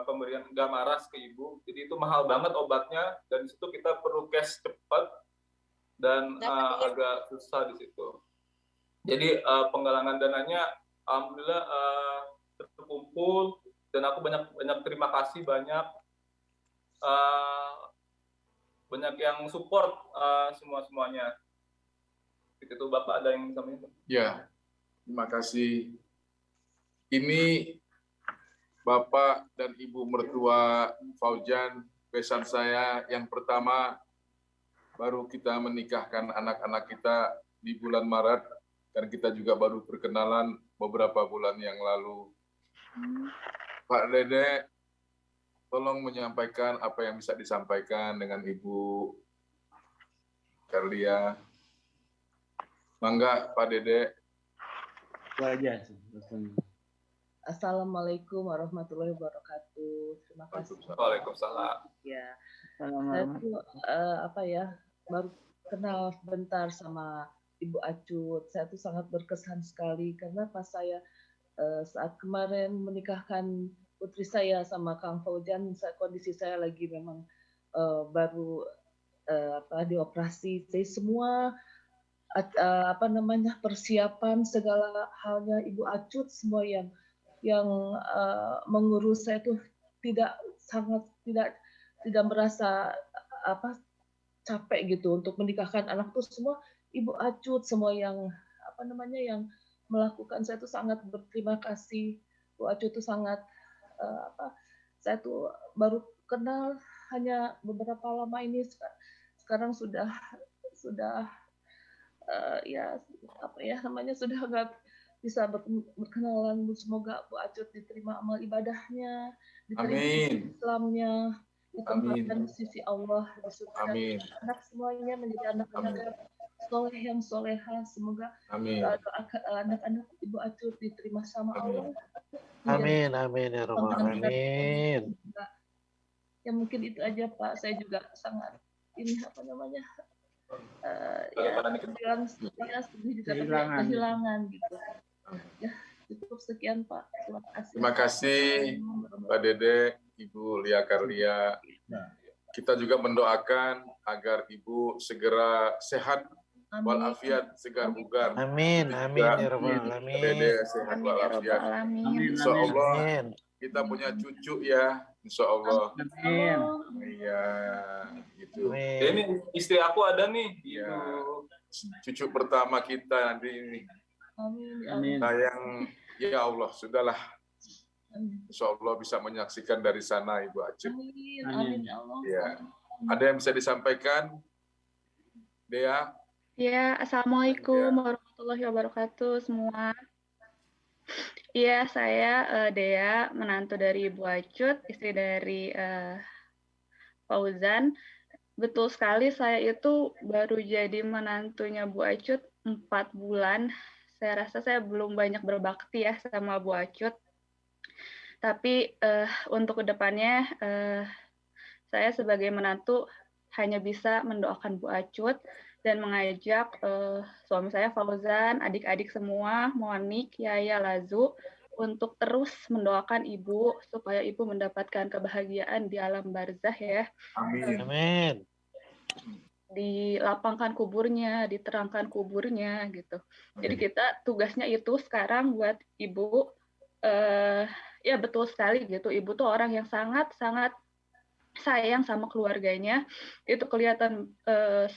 pemberian Gamaras ke ibu. Jadi itu mahal banget obatnya, dan di situ kita perlu cash cepat dan agak susah di situ. Jadi penggalangan dananya alhamdulillah terkumpul, dan aku banyak terima kasih banyak yang support semuanya. Itu Bapak ada yang bisa mention? Ya, terima kasih. Ini Bapak dan Ibu mertua Fauzan, pesan saya yang pertama, baru kita menikahkan anak-anak kita di bulan Maret, dan kita juga baru berkenalan beberapa bulan yang lalu. Pak Dede, tolong menyampaikan apa yang bisa disampaikan dengan Ibu Karlia. Mangga, Pak Dede. Assalamualaikum warahmatullahi wabarakatuh. Terima kasih. Waalaikumsalam. Ya, saya tuh baru kenal sebentar sama Ibu Acut. Saya tuh sangat berkesan sekali karena pas saya saat kemarin menikahkan putri saya sama Kang Fauzan, kondisi saya lagi memang baru dioperasi. Jadi semua persiapan segala halnya Ibu Acut semua yang mengurus saya tuh tidak merasa capek gitu untuk menikahkan anak tuh semua Ibu Acut semua yang yang melakukan. Saya tuh sangat berterima kasih. Bu Acut tuh sangat saya tuh baru kenal hanya beberapa lama ini, sekarang sudah sudah nggak bisa berkenalan. Semoga Bu Acut diterima amal ibadahnya, diterima Islamnya, ditempatkan di sisi Allah, di surga. Anak semuanya menjadi anak-anak soleh yang soleha. Semoga anak-anak Ibu Acut diterima sama Allah. Amin, amin ya Rabbal alamin. Ya mungkin itu aja Pak. Saya juga sangat kehilangan gitu. Ya, cukup sekian Pak. Terima kasih. Terima kasih Pak Dede, Ibu Lia Karlia. Kita juga mendoakan agar Ibu segera sehat walafiat, segar bugar. Amin, amin ya Rabbal alamin. Dede sehat walafiat. Insya Allah kita punya cucu ya, Insya Allah. Iya, gitu. Ini istri aku ada nih. Iya. Cucu pertama kita nanti ini. Amin. Sayang, ya Allah, sudahlah. Insya Allah bisa menyaksikan dari sana Ibu Acut. Amin ya Allah. Ya. Ada yang bisa disampaikan, Dea? Ya, Assalamualaikum warahmatullahi wabarakatuh semua. Iya, saya Dea, menantu dari Ibu Acut, istri dari Fauzan. Betul sekali, saya itu baru jadi menantunya Bu Acut 4 bulan. Saya rasa saya belum banyak berbakti ya sama Bu Acut. Tapi untuk kedepannya, saya sebagai menantu hanya bisa mendoakan Bu Acut dan mengajak suami saya Fauzan, adik-adik semua, Monik, Yaya, Lazu, untuk terus mendoakan Ibu supaya Ibu mendapatkan kebahagiaan di alam barzah ya. Amin. Dilapangkan kuburnya, diterangkan kuburnya gitu. Jadi kita tugasnya itu sekarang buat Ibu, ya betul sekali gitu. Ibu tuh orang yang sangat-sangat sayang sama keluarganya. Itu kelihatan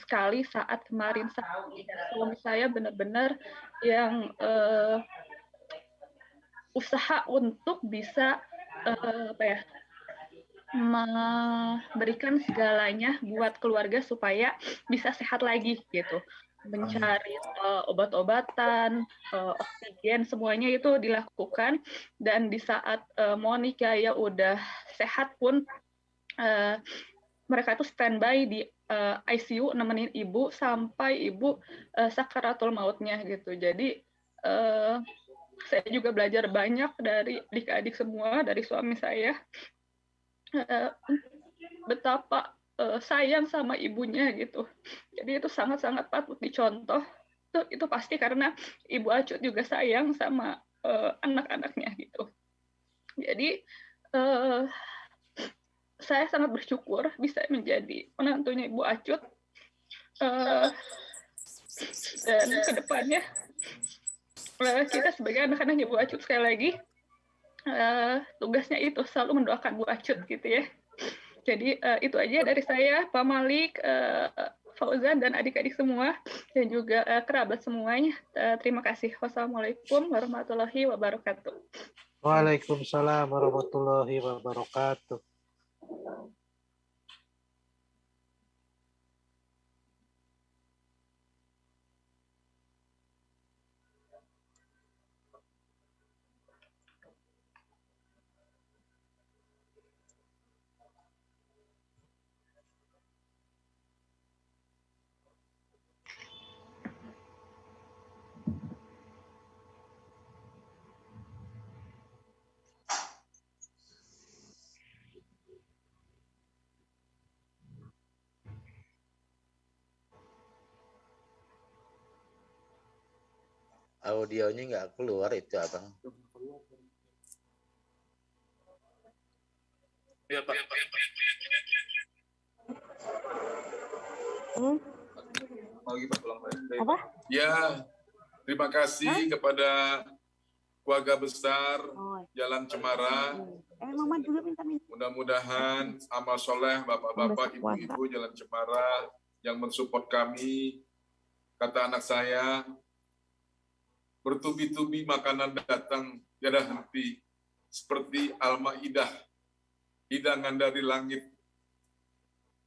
sekali saat kemarin suami saya benar-benar yang usaha untuk bisa memberikan segalanya buat keluarga supaya bisa sehat lagi gitu. Mencari obat-obatan, oksigen, semuanya itu dilakukan. Dan di saat Monika ya udah sehat pun mereka itu standby di ICU nemenin Ibu sampai Ibu sakaratul mautnya gitu. Jadi saya juga belajar banyak dari adik-adik semua, dari suami saya, betapa sayang sama ibunya gitu. Jadi itu sangat-sangat patut dicontoh. Itu pasti karena Ibu Acut juga sayang sama anak-anaknya gitu. Jadi saya sangat bersyukur bisa menjadi menantunya Ibu Acut, dan kedepannya kita sebagai anak-anak Ibu Acut sekali lagi tugasnya itu selalu mendoakan Bu Acut gitu ya. Jadi itu aja dari saya, Pak Malik, Fauzan dan adik-adik semua dan juga kerabat semuanya. Terima kasih. Wassalamualaikum warahmatullahi wabarakatuh. Waalaikumsalam warahmatullahi wabarakatuh. Audionya nggak keluar itu abang. Iya Pak. Apa? Ya, terima kasih kepada keluarga besar Jalan Cemara. Mama juga minta. Mudah-mudahan amal soleh bapak-bapak, ibu-ibu Jalan Cemara yang mensupport kami. Kata anak saya, bertubi-tubi makanan datang tiada henti, seperti Al-Maidah, hidangan dari langit.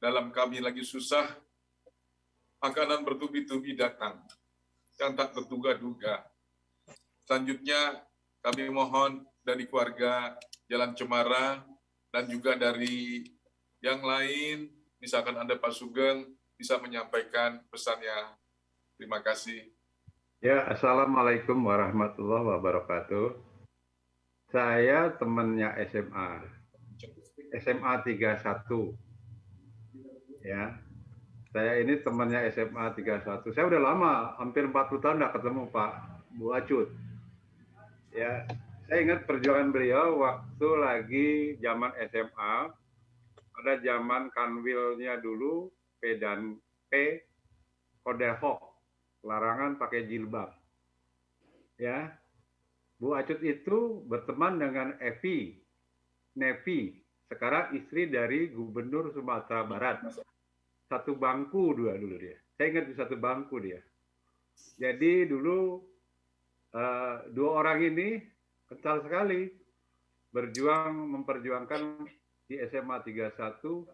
Dalam kami lagi susah, makanan bertubi-tubi datang, yang tak terduga-duga. Selanjutnya, kami mohon dari keluarga Jalan Cemara dan juga dari yang lain, misalkan Anda Pak Sugeng, bisa menyampaikan pesannya. Terima kasih. Ya, Assalamualaikum warahmatullahi wabarakatuh. Saya temannya SMA 31. Ya, saya ini temannya SMA 31. Saya udah lama, hampir 40 tahun nggak ketemu Pak Bu Acut. Ya, saya ingat perjuangan beliau waktu lagi zaman SMA, pada zaman kanwilnya dulu, P dan P, Kodehok. Larangan pakai jilbab. Ya. Bu Acut itu berteman dengan Evi Nevi, sekarang istri dari Gubernur Sumatera Barat. Satu bangku dulu dia. Saya ingat di satu bangku dia. Jadi dulu dua orang ini kental sekali memperjuangkan di SMA 31,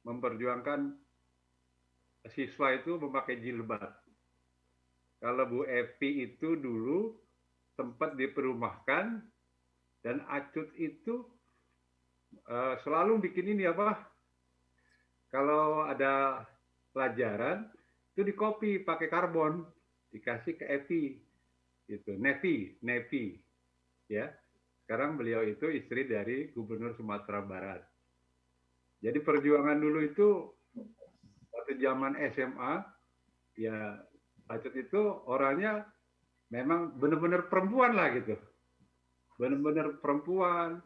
memperjuangkan siswa itu memakai jilbab. Kalau Bu Evi itu dulu sempat diperumahkan dan Acut itu selalu bikin ini apa? Kalau ada pelajaran itu dikopi pakai karbon, dikasih ke Evi, gitu. Nevi, ya. Sekarang beliau itu istri dari Gubernur Sumatera Barat. Jadi perjuangan dulu itu waktu zaman SMA, ya. Acut itu orangnya memang benar-benar perempuan lah gitu. Benar-benar perempuan.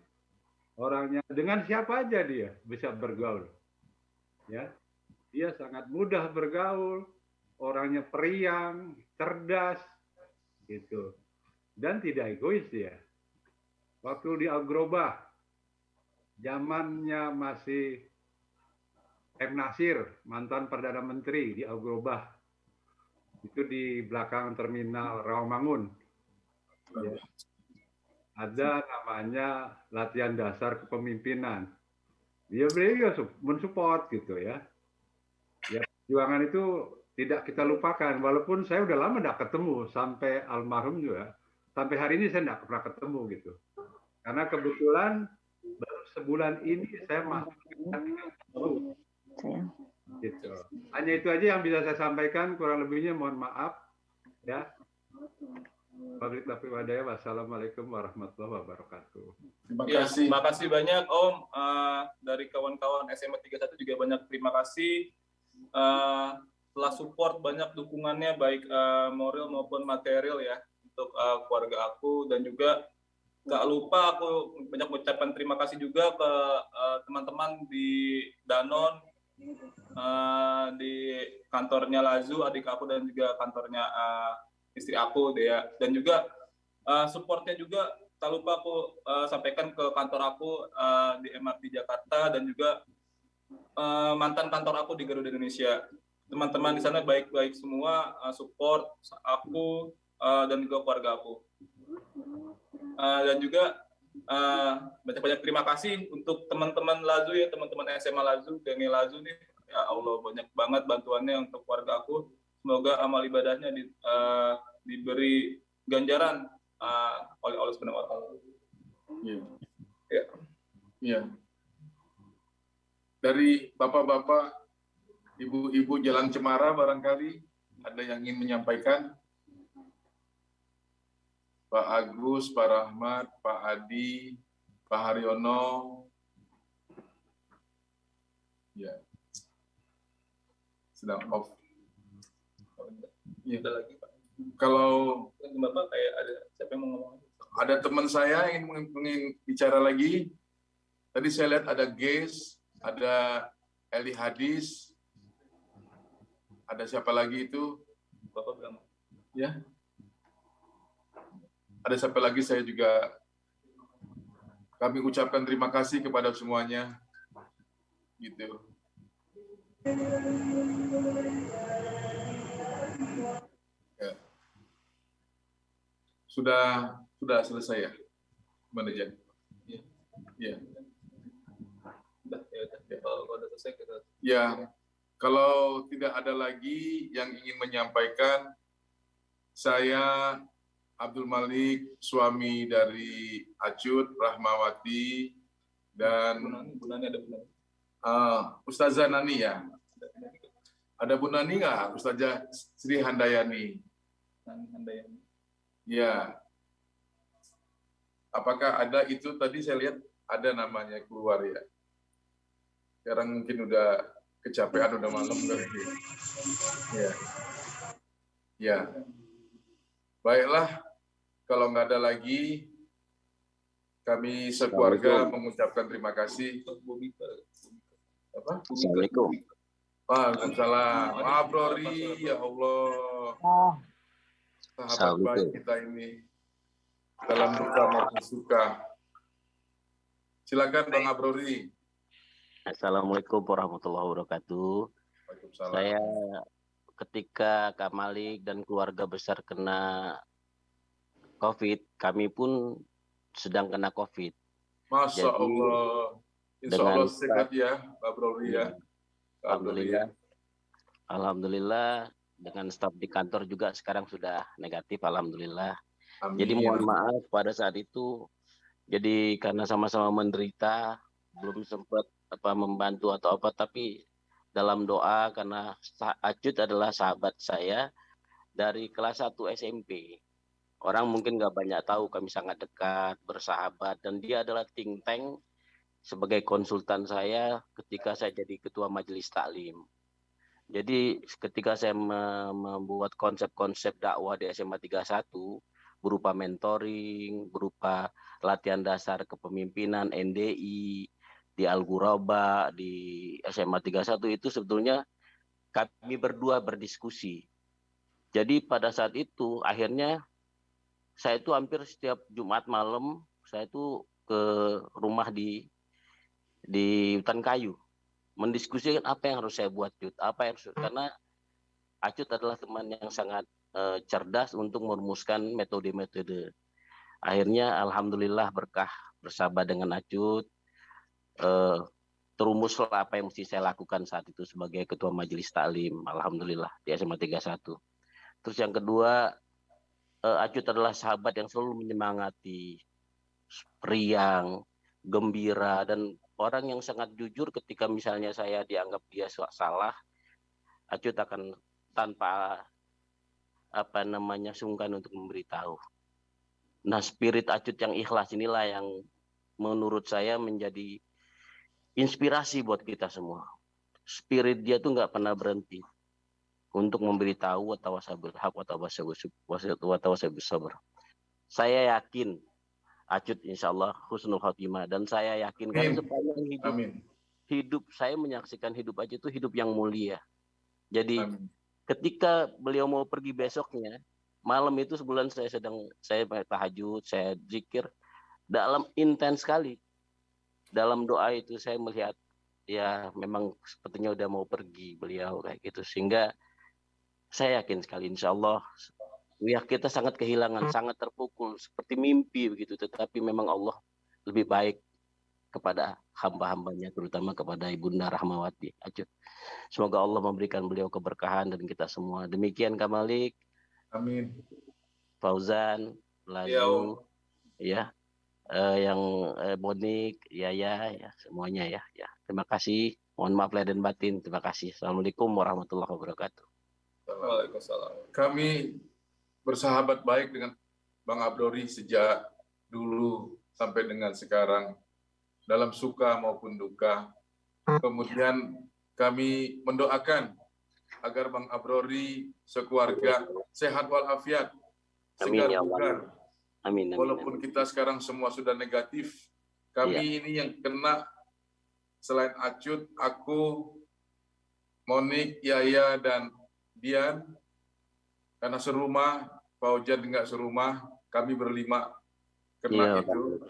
Orangnya dengan siapa aja dia bisa bergaul. Ya. Dia sangat mudah bergaul, orangnya periang, cerdas gitu. Dan tidak egois dia. Waktu di Agrobah zamannya masih M. Nasir, mantan Perdana Menteri di Agrobah. Itu di belakang terminal Rawamangun. Ya. Ada namanya latihan dasar kepemimpinan. Beliau mensupport gitu ya. Ya, perjuangan itu tidak kita lupakan. Walaupun saya udah lama tidak ketemu sampai almarhum juga. Sampai hari ini saya tidak pernah ketemu gitu. Karena kebetulan baru sebulan ini saya masuk gitu. Hanya itu aja yang bisa saya sampaikan, kurang lebihnya mohon maaf ya. Wassalamualaikum warahmatullahi wabarakatuh. Terima kasih banyak Om. Dari kawan-kawan SMA 31 juga banyak terima kasih telah support, banyak dukungannya baik moral maupun material ya. untuk keluarga aku, dan juga gak lupa aku banyak mengucapkan terima kasih juga ke teman-teman di Danon, di kantornya Lazu, adik aku, dan juga kantornya istri aku Dea, dan juga supportnya juga tak lupa aku sampaikan ke kantor aku di MRT Jakarta, dan juga mantan kantor aku di Garuda Indonesia. Teman-teman di sana baik-baik semua, support aku dan juga keluarga aku. Dan juga banyak-banyak terima kasih untuk teman-teman Lazu ya, teman-teman SMA Lazu, geng Lazu nih. Ya Allah, banyak banget bantuannya untuk keluarga aku. Semoga amal ibadahnya diberi ganjaran oleh Allah Subhanahu wa Ta'ala. Iya. Ya. Iya. Dari bapak-bapak, ibu-ibu Jalan Cemara barangkali ada yang ingin menyampaikan? Pak Agus, Pak Rahmat, Pak Adi, Pak Haryono. Ya. Sedang off. Ya, ada lagi Pak. Kalau Bapak kayak ada siapa yang mau ngomong? Ada teman saya yang ingin bicara lagi. Tadi saya lihat ada Ges, ada Eli Hadis. Ada siapa lagi itu? Bapak bilang. Ya. Ada siapa lagi, saya juga kami ucapkan terima kasih kepada semuanya. Gitu. Ya. Sudah selesai ya, manajer? Iya. Ya. Udah, ya. Kalau udah selesai kita. Ya, kalau tidak ada lagi yang ingin menyampaikan, saya Abdul Malik, suami dari Acut Rahmawati, dan Ustazah Nani ya. Ada Bu Nani nggak? Ustazah Sri Handayani. Handayani. Ya. Apakah ada itu? Tadi saya lihat ada namanya keluar ya. Sekarang mungkin udah kecapean, udah malam berarti. Ya. Ya. Baiklah, kalau nggak ada lagi, kami sekeluarga mengucapkan terima kasih. Apa? Assalamualaikum. Waalaikumsalam. Maaf, Rory, ya Allah. Sahabat baik kita ini. Dalam duka maupun suka. Silakan Bang Abrori. Assalamualaikum warahmatullahi wabarakatuh. Saya ketika Kak Malik dan keluarga besar kena COVID, kami pun sedang kena COVID. Masya Allah. Insya Allah sehat ya, Pak Broli ya. Alhamdulillah. Alhamdulillah, dengan staf di kantor juga sekarang sudah negatif, alhamdulillah. Amin. Jadi mohon maaf pada saat itu, jadi karena sama-sama menderita, belum sempat membantu atau apa, tapi dalam doa karena Acut adalah sahabat saya dari kelas 1 SMP. Orang mungkin nggak banyak tahu, kami sangat dekat, bersahabat, dan dia adalah think tank sebagai konsultan saya ketika saya jadi ketua majelis taklim. Jadi ketika saya membuat konsep-konsep dakwah di SMA 31, berupa mentoring, berupa latihan dasar kepemimpinan, NDI, di Al-Ghuraba, di SMA 31 itu sebetulnya kami berdua berdiskusi. Jadi pada saat itu akhirnya saya itu hampir setiap Jumat malam saya itu ke rumah di hutan kayu mendiskusikan apa yang harus saya buat, karena Acut adalah teman yang sangat cerdas untuk merumuskan metode-metode. Akhirnya alhamdulillah berkah bersahabat dengan Acut, terumuslah apa yang mesti saya lakukan saat itu sebagai ketua majelis taklim, alhamdulillah di SMA 31. Terus yang kedua, Acut adalah sahabat yang selalu menyemangati, riang, gembira, dan orang yang sangat jujur. Ketika misalnya saya dianggap dia salah, Acut akan tanpa sungkan untuk memberitahu. Nah, spirit Acut yang ikhlas inilah yang menurut saya menjadi inspirasi buat kita semua. Spirit dia tuh nggak pernah berhenti. untuk memberitahu watawasabil haq watawasabil sabr. Saya yakin Acut insya Allah husnul khotimah, dan saya yakin karena sepanjang hidup saya menyaksikan hidup Acut itu hidup yang mulia. Jadi ketika beliau mau pergi besoknya, malam itu sebulan saya tahajud, saya zikir dalam intens sekali. Dalam doa itu saya melihat ya memang sepertinya udah mau pergi beliau kayak gitu, sehingga saya yakin sekali insya Allah ya kita sangat kehilangan, sangat terpukul seperti mimpi begitu, tetapi memang Allah lebih baik kepada hamba-hambanya, terutama kepada Ibunda Rahmawati Acut. Semoga Allah memberikan beliau keberkahan dan kita semua. Demikian Kak Malik. Amin. Fauzan, Lazu, ya, yang Monik, ya, semuanya ya. Terima kasih. Mohon maaf lahir dan batin. Terima kasih. Assalamualaikum warahmatullahi wabarakatuh. Waalaikumsalam. Kami bersahabat baik dengan Bang Abdori sejak dulu sampai dengan sekarang, dalam suka maupun duka. Kemudian kami mendoakan agar Bang Abdori sekeluarga sehat walafiat, segar bugar. Amin. Walaupun kita sekarang semua sudah negatif, kami ini yang kena selain Acut, aku, Monik, Yaya, dan Dian, karena serumah, Fauzan enggak serumah, kami berlima kena itu.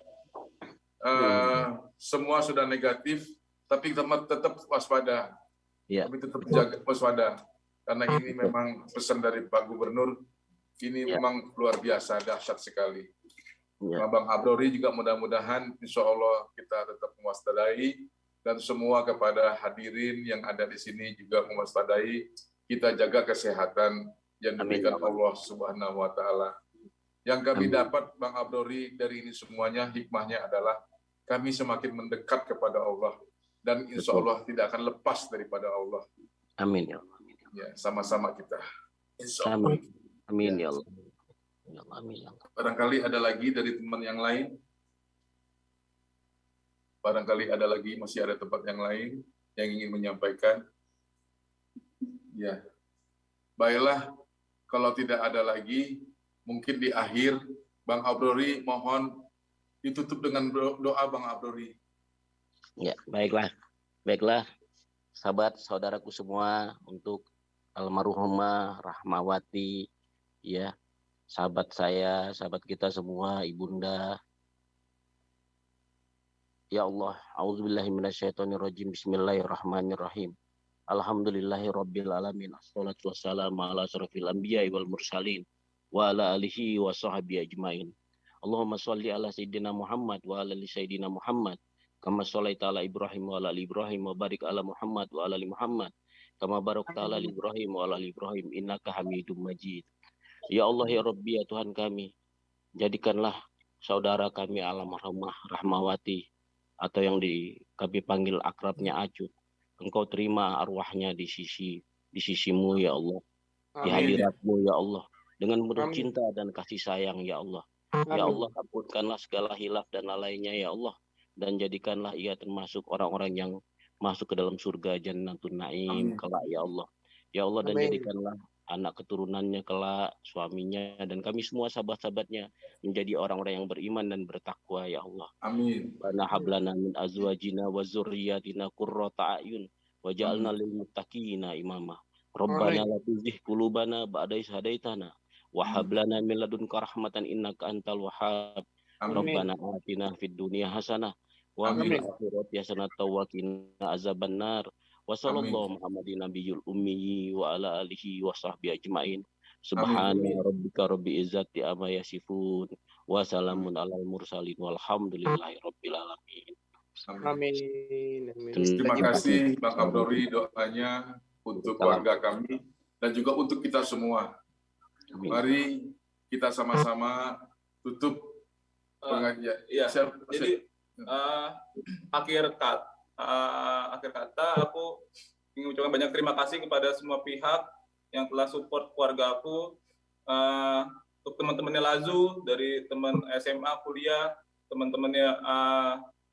Semua sudah negatif, tapi tetap waspada. Kami tetap jaga waspada, karena ini memang pesan dari Pak Gubernur, ini memang luar biasa, dahsyat sekali. Bang Abdori juga mudah-mudahan insya Allah kita tetap mewaspadai, dan semua kepada hadirin yang ada di sini juga mewaspadai, kita jaga kesehatan yang diberikan Allah Subhanahu wa Ta'ala. Yang kami dapat Bang Abdori dari ini semuanya, hikmahnya adalah kami semakin mendekat kepada Allah, dan insya Allah tidak akan lepas daripada Allah. Amin ya Allah. Ya, sama-sama kita. Insya Allah. Amin ya Allah. Amin. Barangkali ada lagi dari teman yang lain. Barangkali ada lagi, masih ada tempat yang lain yang ingin menyampaikan. Ya, baiklah. Kalau tidak ada lagi, mungkin di akhir Bang Abdori mohon ditutup dengan doa Bang Abdori. Ya, baiklah, sahabat saudaraku semua, untuk almarhumah Rahmawati, ya, sahabat saya, sahabat kita semua, Ibunda. Ya Allah, a'udzubillahi minasyaitonirrajim. Bismillahirrahmanirrahim. Alhamdulillahi rabbil alamin. Assalatu wassalamu ala asrofil anbiya'i wal mursalin wa ala alihi wa sahbihi ajmain. Allahumma sholli ala sayyidina Muhammad wa ala ali sayyidina Muhammad kama shallaita ala Ibrahim wa ala ali Ibrahim wa barik ala Muhammad wa ala ali Muhammad kama barakta ala Ibrahim wa ala ali Ibrahim innaka Hamidum Majid. Ya Allah ya Rabbi, ya Tuhan kami, jadikanlah saudara kami almarhumah Rahmawati, atau yang kami panggil akrabnya Acut, Engkau terima arwahnya di sisimu ya Allah, di hadiratmu ya Allah, dengan penuh cinta dan kasih sayang ya Allah. Ya Allah, ampunkanlah segala hilaf dan lalainya ya Allah, dan jadikanlah ia termasuk orang-orang yang masuk ke dalam surga Jannatun Naim kelak ya Allah. Ya Allah, dan jadikanlah anak keturunannya kelak, suaminya, dan kami semua sahabat-sahabatnya menjadi orang-orang yang beriman dan bertakwa ya Allah. Amin. Rabbana hablana min azwajina wa dzurriyyatina qurrata a'yun waj'alna lil muttaqina imama. Rabbana la tuzigh qulubana ba'da idh hadaitana wa hab lana min ladunka rahmatan innaka antal wahhab. Rabbana atina fid dunya hasanah wa fil akhirati hasanah wa qina azabannar. Wa sallallahu Muhammadin nabiyul ummi wa ala alihi wa sahbihi ajmain. Subhana rabbika rabbil izzati amma yasifun wa salamun alal mursalin walhamdulillahi rabbil alamin. Amin. Terima kasih Bang Abdori doanya untuk keluarga kami dan juga untuk kita semua. Mari kita sama-sama tutup pengajian. Iya. Jadi akhir kata aku ingin mengucapkan banyak terima kasih kepada semua pihak yang telah support keluarga aku, untuk teman-temannya Lazu, dari teman SMA, kuliah, teman-temannya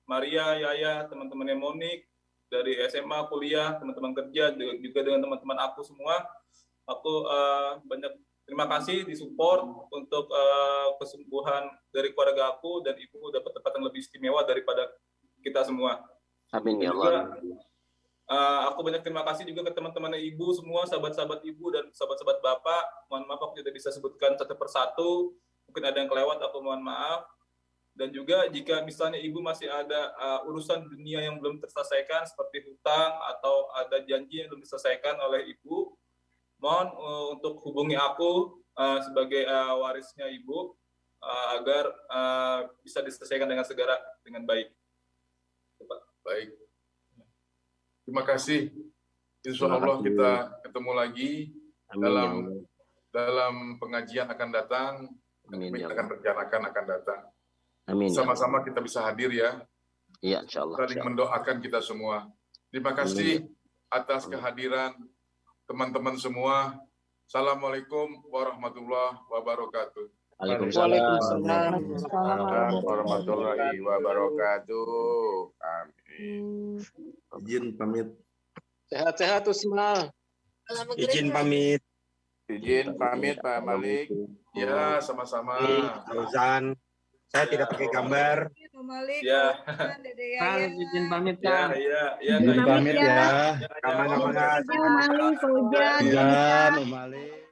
Maria, Yaya, teman-temannya Monik, dari SMA, kuliah, teman-teman kerja, juga dengan teman-teman aku semua. Aku banyak terima kasih disupport untuk kesembuhan dari keluarga aku, dan ibu dapat tempat yang lebih istimewa daripada kita semua. Amin ya Allah. Aku banyak terima kasih juga ke teman-teman ibu semua, sahabat-sahabat ibu dan sahabat-sahabat bapak. Mohon maaf aku tidak bisa sebutkan satu persatu. Mungkin ada yang kelewat, aku mohon maaf. Dan juga jika misalnya ibu masih ada urusan dunia yang belum terselesaikan seperti hutang atau ada janji yang belum diselesaikan oleh ibu, mohon untuk hubungi aku sebagai warisnya ibu agar bisa diselesaikan dengan segera dengan baik. Baik. Terima kasih. Insya Allah kita ketemu lagi dalam pengajian akan datang. Kita akan rencanakan akan datang. Amin. Sama-sama kita bisa hadir ya. Iya, insya Allah. Saling mendoakan kita semua. Terima kasih atas kehadiran teman-teman semua. Assalamualaikum warahmatullahi wabarakatuh. Waalaikumsalam warahmatullahi wabarakatuh. Amin. Izin pamit. Sehat-sehat Usmal. Izin pamit. Izin pamit Pak Malik. Ya, sama-sama. Fauzan. Saya tidak pakai gambar. Ya. Izin pamit, Kang. Izin pamit ya. Aman-aman. Malik, Fauzan. Malik.